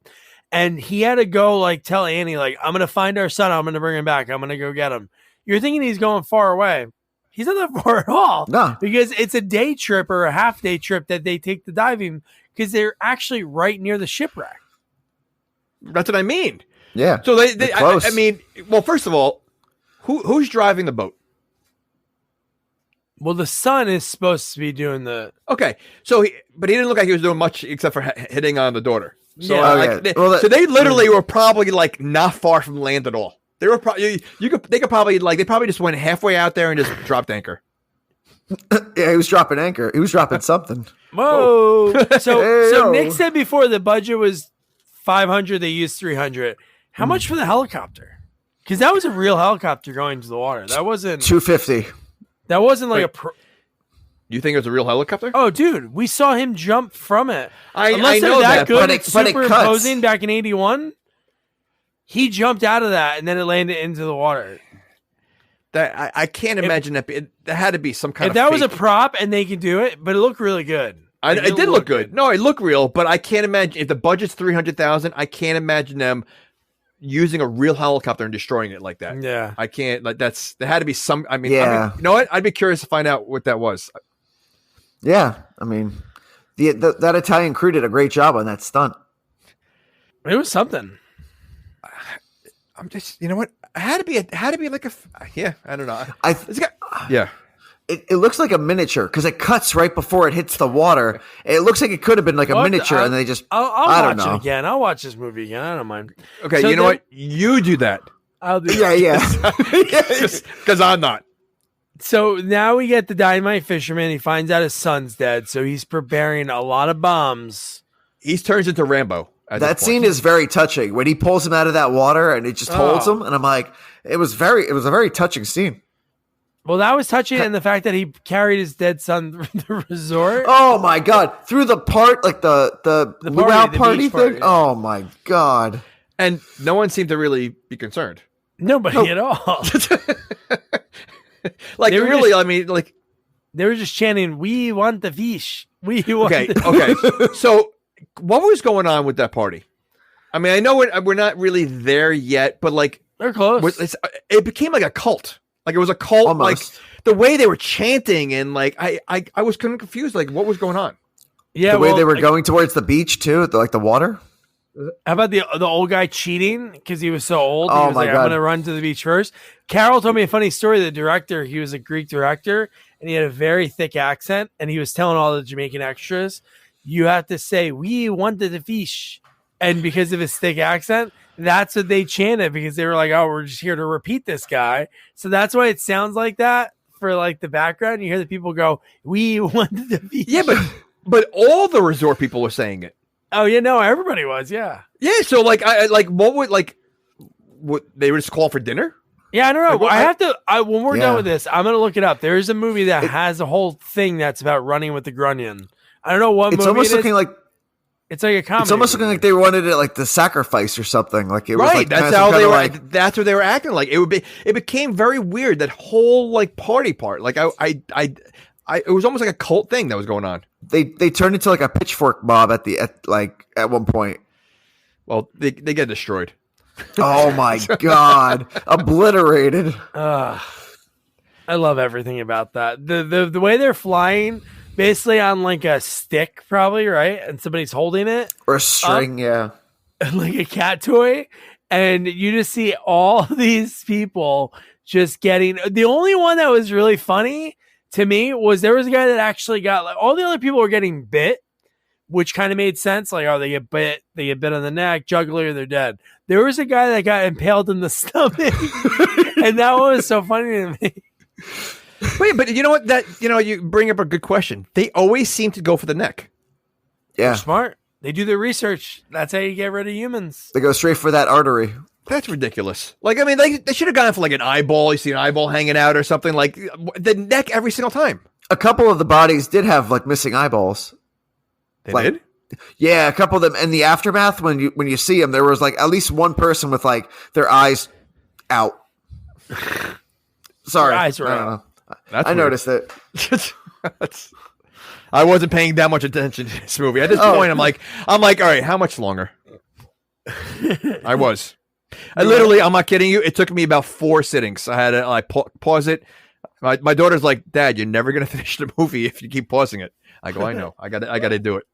And he had to go like tell Annie, like, I'm gonna find our son. I'm gonna bring him back. I'm gonna go get him. You're thinking he's going far away. He's not that far at all. No. Because it's a day trip or a half-day trip that they take the diving because they're actually right near the shipwreck. That's what I mean. Yeah. So they I mean, well, first of all, who's driving the boat? Well, the son is supposed to be doing the... Okay. But he didn't look like he was doing much except for hitting on the daughter. So, yeah. So they literally were probably like not far from land at all. They were probably they probably just went halfway out there and just dropped anchor. Yeah, he was dropping anchor. He was dropping something. Whoa! So Nick said before the budget was $500. They used $300. How much for the helicopter? Because that was a real helicopter going to the water. That wasn't $250. That wasn't like You think it was a real helicopter? Oh, dude, we saw him jump from it. I know that, good but at superimposing back in 81. He jumped out of that and then it landed into the water. That I can't imagine that. There had to be some kind of. If that was fake. a prop and they could do it, but it looked really good. It did look good. No, it looked real, but I can't imagine if the budget's $300,000. I can't imagine them using a real helicopter and destroying it like that. Yeah, I can't. Like there had to be some. I mean, yeah. You know what? I'd be curious to find out what that was. Yeah, I mean, that Italian crew did a great job on that stunt. It was something. I'm just, you know what? It had to be like I don't know. Yeah. It looks like a miniature because it cuts right before it hits the water. It looks like it could have been like a miniature, and they just. I don't know. It again. I'll watch this movie again. I don't mind. Okay, so you know what? You do that. I'll do. Yeah. Because I'm not. So now we get the dynamite fisherman. He finds out his son's dead, so he's preparing a lot of bombs. He turns into Rambo. That scene is very touching when he pulls him out of that water and it just holds him. And I'm like, it was a very touching scene. Well, that was touching, and the fact that he carried his dead son through the resort. Oh my God. Through the part, like the luau party thing. Yeah. Oh my God. And no one seemed to really be concerned. Nobody at all. Like really, I mean, like they were just chanting, "We want the fish. We want." Okay. So, what was going on with that party? I mean, I know we're not really there yet, but like they're close. It became like a cult. Like it was a cult. Almost. Like the way they were chanting and like I was kind of confused. Like what was going on? Yeah, the way they were going towards the beach too, like the water. How about the old guy cheating because he was so old? He was my like, God. I'm going to run to the beach first. Carol told me a funny story. The director, he was a Greek director, and he had a very thick accent, and he was telling all the Jamaican extras, you have to say, we wanted the fish. And because of his thick accent, that's what they chanted because they were like, oh, we're just here to repeat this guy. So that's why it sounds like that for like the background. You hear the people go, we wanted the fish. Yeah, but all the resort people were saying it. Oh, yeah, no, everybody was, yeah. Yeah, so like what they were just calling for dinner? Yeah, I don't know. Like, when we're done with this, I'm going to look it up. There is a movie that has a whole thing that's about running with the grunion. I don't know what movie almost it looking is. like it's like a comedy. It's almost looking like they wanted it like the sacrifice or something. Like it was like that's how they were. Like, that's what they were acting like. It became very weird. That whole like party part. Like it was almost like a cult thing that was going on. They turned into like a pitchfork mob at one point. Well, they get destroyed. Oh my God. Obliterated. I love everything about that. The way they're flying basically on like a stick, probably, right? And somebody's holding it. Or a string, yeah. Like a cat toy. And you just see all these people just getting. The only one that was really funny to me was there was a guy that actually got, like, all the other people were getting bit, which kind of made sense. Like, oh, they get bit on the neck, jugular, they're dead. There was a guy that got impaled in the stomach. And that one was so funny to me. Wait, but you know what? You bring up a good question. They always seem to go for the neck. Yeah. They're smart. They do their research. That's how you get rid of humans. They go straight for that artery. That's ridiculous. Like, I mean, they should have gone for like an eyeball. You see an eyeball hanging out or something, like the neck every single time. A couple of the bodies did have like missing eyeballs. They did? Yeah, a couple of them. In the aftermath, when you see them, there was like at least one person with like their eyes out. Sorry. Their eyes were out. I noticed it. I wasn't paying that much attention to this movie. At this point, I'm like, all right, how much longer? I was. I'm not kidding you. It took me about 4 sittings. I had to pause it. My daughter's like, Dad, you're never going to finish the movie if you keep pausing it. I go, I know. I got to do it.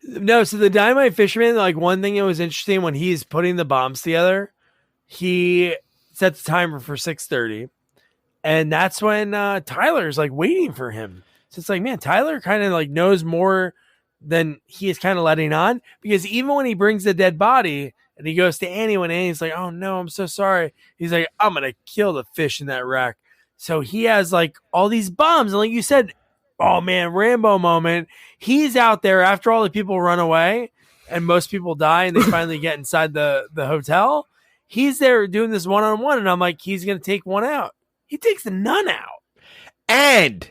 No, so the Dynamite Fisherman, like, one thing that was interesting when he's putting the bombs together, he sets the timer for 6:30. And that's when Tyler's like waiting for him. So it's like, man, Tyler kind of like knows more than he is kind of letting on, because even when he brings the dead body and he goes to Annie, when Annie's like, oh no, I'm so sorry. He's like, I'm going to kill the fish in that wreck. So he has like all these bombs. And like you said, oh man, Rambo moment. He's out there after all the people run away and most people die and they finally get inside the hotel. He's there doing this one-on-one. And I'm like, he's going to take one out. He takes none out. And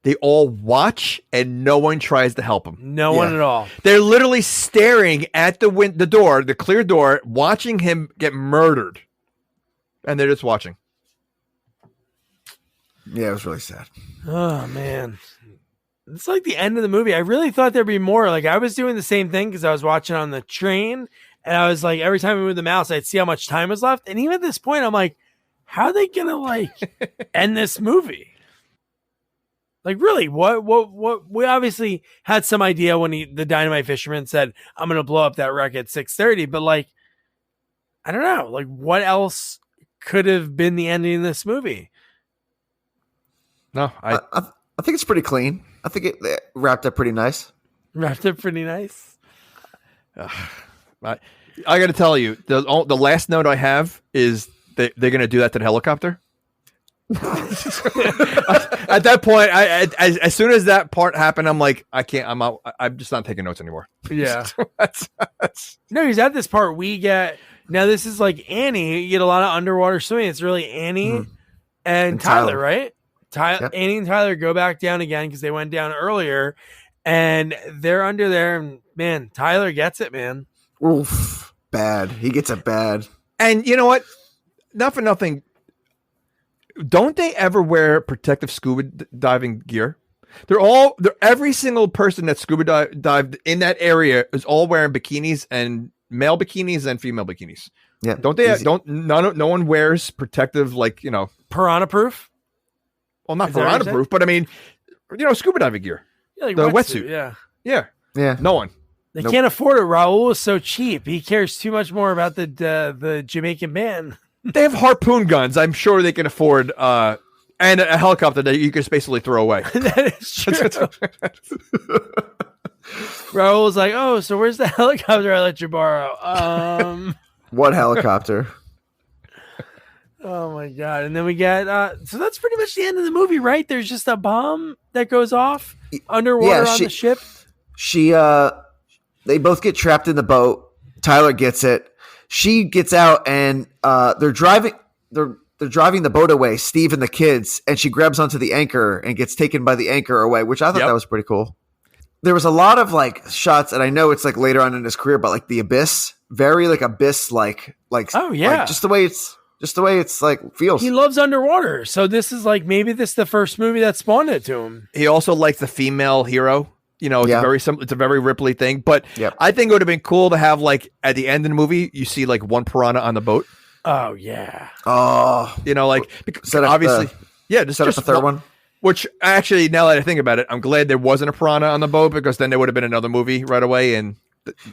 they all watch and no one tries to help him. No one at all. They're literally staring at the door, the clear door, watching him get murdered. And they're just watching. Yeah, it was really sad. Oh, man. It's like the end of the movie. I really thought there'd be more. Like, I was doing the same thing because I was watching on the train. And I was like, every time we moved the mouse, I'd see how much time was left. And even at this point, I'm like, how are they going to, like, end this movie? Like, really, what? We obviously had some idea when the Dynamite Fisherman said, I'm going to blow up that wreck at 6:30. But, like, I don't know. Like, what else could have been the ending of this movie? No, I think it's pretty clean. I think it wrapped up pretty nice. Wrapped up pretty nice. I got to tell you, the last note I have is they're going to do that to the helicopter. At that point, as soon as that part happened, I'm like, I can't. I'm out. I'm just not taking notes anymore. Yeah. No, he's at this part. We get now. This is like Annie. You get a lot of underwater swimming. It's really Annie and Tyler, right? Yep. Annie and Tyler go back down again because they went down earlier, and they're under there. And man, Tyler gets it, man. Oof, bad. He gets it bad. And you know what? Not for nothing. Don't they ever wear protective scuba diving gear? Every single person that scuba dived in that area is all wearing bikinis, and male bikinis and female bikinis. Yeah. Don't they? No one wears protective, like, piranha proof. Well, not piranha proof, but I mean, scuba diving gear. Yeah, like the wetsuit. Yeah. No one. They can't afford it. Raul is so cheap. He cares too much more about the Jamaican band. They have harpoon guns. I'm sure they can afford and a helicopter that you can just basically throw away. That is true. Raul was like, "Oh, so where's the helicopter I let you borrow?" What helicopter? Oh my god! And then we get so that's pretty much the end of the movie, right? There's just a bomb that goes off underwater on the ship. They both get trapped in the boat. Tyler gets it. She gets out, and they're driving the boat away, Steve and the kids, and she grabs onto the anchor and gets taken by the anchor away, which I thought that was pretty cool. There was a lot of like shots, and I know it's like later on in his career, but like the Abyss, very like Abyss, like oh yeah, like, just the way it's like feels. He loves underwater, so this is like maybe this is the first movie that spawned it to him. He also likes the female hero. It's a very Ripley thing. But I think it would have been cool to have like at the end of the movie, you see like one piranha on the boat. Oh yeah. Oh, because obviously, just a third one. Which actually, now that I think about it, I'm glad there wasn't a piranha on the boat, because then there would have been another movie right away and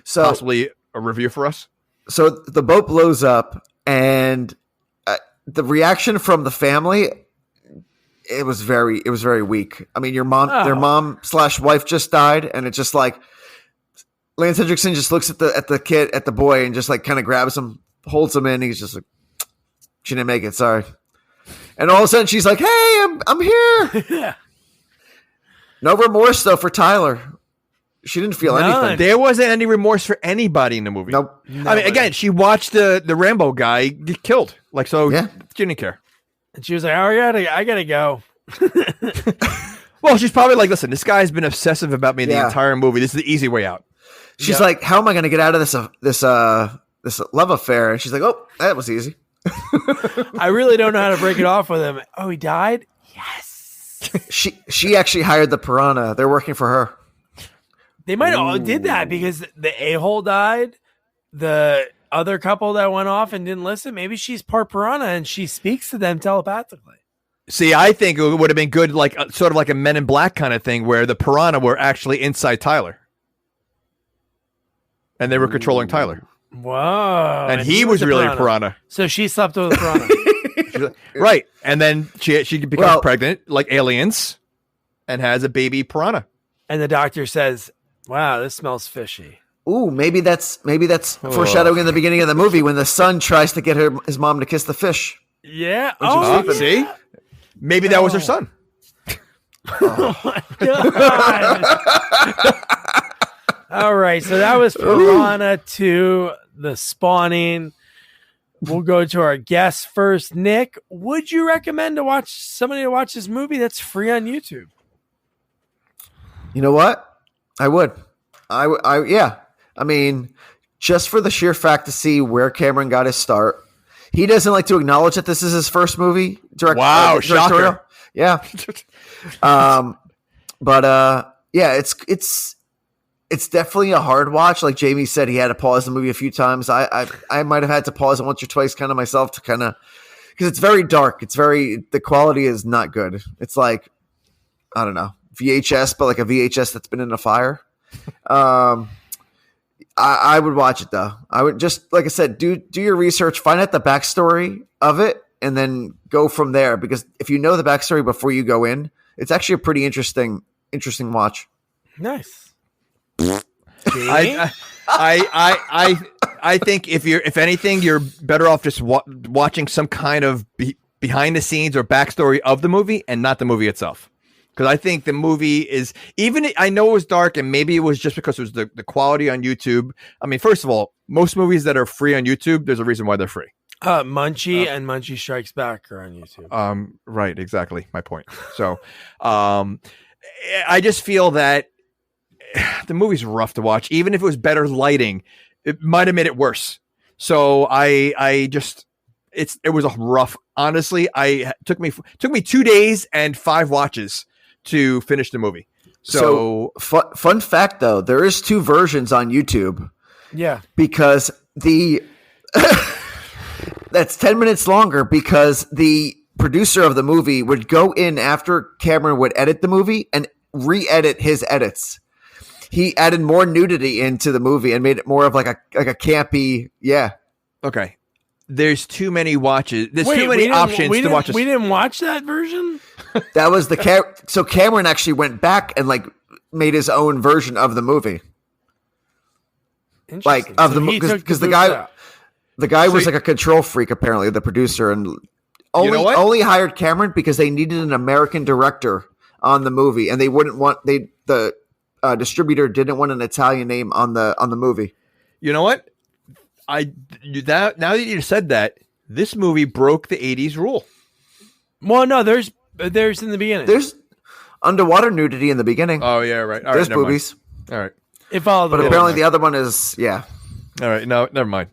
possibly a review for us. So the boat blows up, and the reaction from the family, it was very weak. I mean, their mom/wife just died, and it's just like Lance Hendrickson just looks at the boy and just like kind of grabs him, holds him in. He's just like, she didn't make it. Sorry. And all of a sudden she's like, hey, I'm here. Yeah. No remorse though for Tyler. She didn't feel anything. There wasn't any remorse for anybody in the movie. Nope. I mean, again, she watched the Rambo guy get killed. Like, so she didn't care. And she was like, I gotta go. Well, she's probably like, listen, this guy's been obsessive about me the entire movie. This is the easy way out. She's like, how am I going to get out of this love affair? And she's like, oh, that was easy. I really don't know how to break it off with him. Oh, he died? Yes. She actually hired the piranha. They're working for her. They might all did that because the a-hole died. The other couple that went off and didn't listen, maybe she's part piranha and she speaks to them telepathically. See, I think it would have been good, like sort of like a Men in Black kind of thing, where the piranha were actually inside Tyler, and they were controlling Tyler. Whoa! And he was really a piranha. So she slept with a piranha, right? And then she becomes pregnant, like aliens, and has a baby piranha. And the doctor says, "Wow, this smells fishy." Ooh, maybe that's foreshadowing in the beginning of the movie when the son tries to get his mom to kiss the fish. Yeah. See, maybe that was her son. Oh my god! All right, so that was Piranha II The Spawning. We'll go to our guest first. Nick, would you recommend somebody to watch this movie that's free on YouTube? You know what? I would. Yeah. I mean, just for the sheer fact to see where Cameron got his start. He doesn't like to acknowledge that this is his first movie. Wow, shocker. Yeah. It's definitely a hard watch. Like Jamie said, he had to pause the movie a few times. I might have had to pause it once or twice kind of myself to kind of, because it's very dark. The quality is not good. It's like, I don't know, VHS, but like a VHS that's been in a fire. I would watch it though. I would just, like I said, do your research, find out the backstory of it, and then go from there. Because if you know the backstory before you go in, it's actually a pretty interesting watch. Nice. I think if anything, you're better off just watching some kind of behind the scenes or backstory of the movie and not the movie itself. Because I think the movie is, I know it was dark, and maybe it was just because it was the quality on YouTube. I mean, first of all, most movies that are free on YouTube, there's a reason why they're free. Munchie and Munchie Strikes Back are on YouTube. Right, exactly my point. So, I just feel that the movie's rough to watch. Even if it was better lighting, it might have made it worse. So it was a rough. Honestly, it took me 2 days and 5 watches to finish the movie. So fun fact though, there is 2 versions on YouTube. Yeah, because that's 10 minutes longer because the producer of the movie would go in after Cameron would edit the movie and re-edit his edits. He added more nudity into the movie and made it more of like a campy, Okay. There's too many watches. There's too many options to watch. We didn't watch that version? That was so Cameron actually went back and like made his own version of the movie. Like of the because the guy was like a control freak apparently, the producer, and only hired Cameron because they needed an American director on the movie, and they wouldn't want the distributor didn't want an Italian name on the movie. You know what? Now that you said that, this movie broke the 80s rule. Well, no, there's in the beginning. There's underwater nudity in the beginning. Oh yeah, right. All there's right, boobies. All right. But apparently the other one is All right, no, never mind.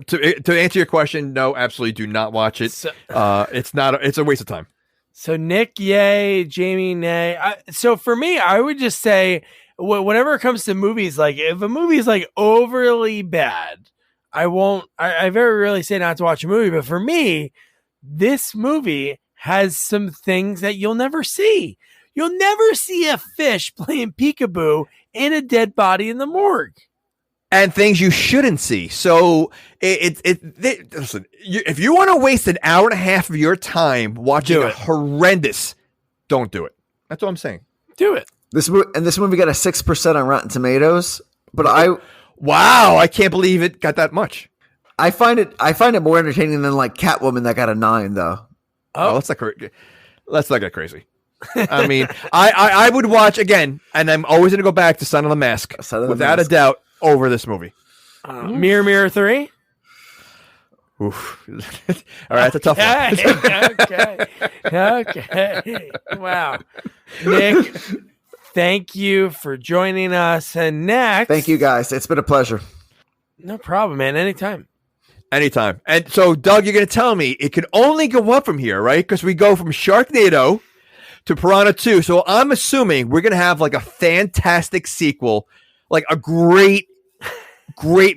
To answer your question, no, absolutely do not watch it. It's a waste of time. So Nick, yay. Jamie, nay. So for me, I would just say whenever it comes to movies, like if a movie is like overly bad, I very rarely say not to watch a movie. But for me, this movie has some things that you'll never see. You'll never see a fish playing peekaboo in a dead body in the morgue. And things you shouldn't see. So listen, if you want to waste an hour and a half of your time watching a horrendous, don't do it. That's what I'm saying. Do it. This movie got a 6% on Rotten Tomatoes, but wow, I can't believe it got that much. I find it more entertaining than like Catwoman that got a 9 though. Oh, let's not get crazy. I mean, I would watch again, and I'm always going to go back to Son of the Mask without a doubt over this movie. Mirror, Mirror 3. Oof. All right, that's a tough one. Okay. Wow. Nick, thank you for joining us. And next. Thank you, guys. It's been a pleasure. No problem, man. Anytime. And so, Doug, you're going to tell me it can only go up from here, right? Because we go from Sharknado to Piranha 2. So I'm assuming we're going to have like a fantastic sequel, like a great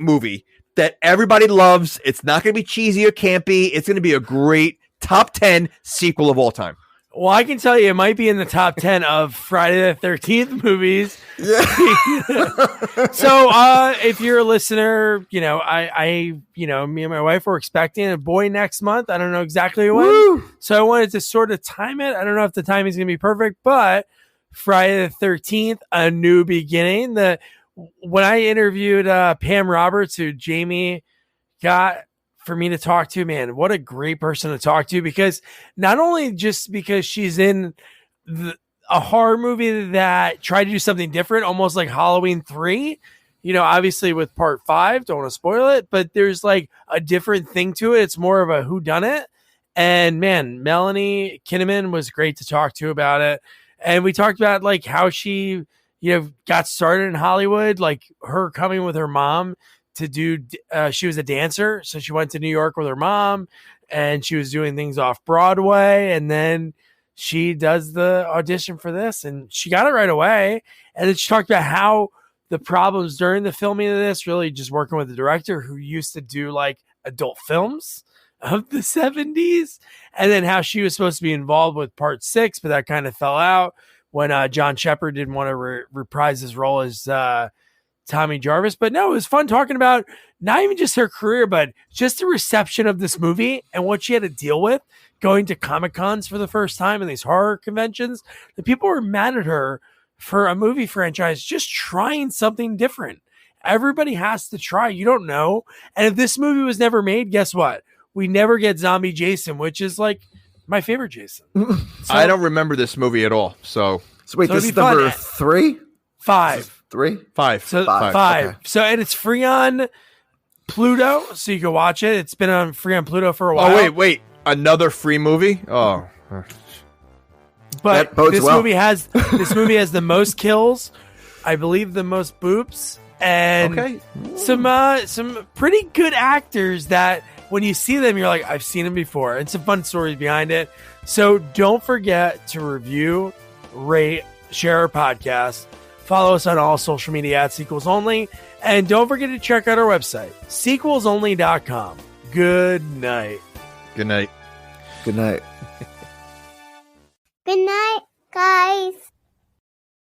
movie that everybody loves. It's not going to be cheesy or campy. It's going to be a great top 10 sequel of all time. Well, I can tell you it might be in the top 10 of Friday the 13th movies. Yeah. So if you're a listener, I me and my wife were expecting a boy next month. I don't know exactly when. Woo! So I wanted to sort of time it. I don't know if the timing is going to be perfect, but Friday the 13th, A New Beginning. When I interviewed Pam Roberts, who Jamie got for me to talk to, man, what a great person to talk to, because not only just because she's in a horror movie that tried to do something different, almost like Halloween 3, obviously with part 5, don't want to spoil it, but there's like a different thing to it. It's more of a whodunit. And man, Melanie Kinnaman was great to talk to about it. And we talked about like how she, got started in Hollywood, like her coming with her mom to do, she was a dancer. So she went to New York with her mom and she was doing things off Broadway. And then she does the audition for this and she got it right away. And then she talked about how the problems during the filming of this, really just working with the director who used to do like adult films of the 70s. And then how she was supposed to be involved with part 6, but that kind of fell out when John Shepard didn't want to reprise his role as Tommy Jarvis. But no, it was fun talking about not even just her career, but just the reception of this movie and what she had to deal with going to Comic-Cons for the first time and these horror conventions. The people were mad at her for a movie franchise just trying something different. Everybody has to try. You don't know. And if this movie was never made, guess what? We never get Zombie Jason, which is like my favorite Jason. So, I don't remember this movie at all. So wait, this is number 3? 5. 3? 5. So 5. Okay. So, and it's free on Pluto, so you can watch it. It's been free on Pluto for a while. Oh, wait. Another free movie? Oh. But this movie has the most kills, I believe the most boobs, and some pretty good actors that when you see them, you're like, I've seen them before. And some fun stories behind it. So don't forget to review, rate, share our podcast. Follow us on all social media at Sequels Only. And don't forget to check out our website, sequelsonly.com. Good night. Good night. Good night. Good night, guys.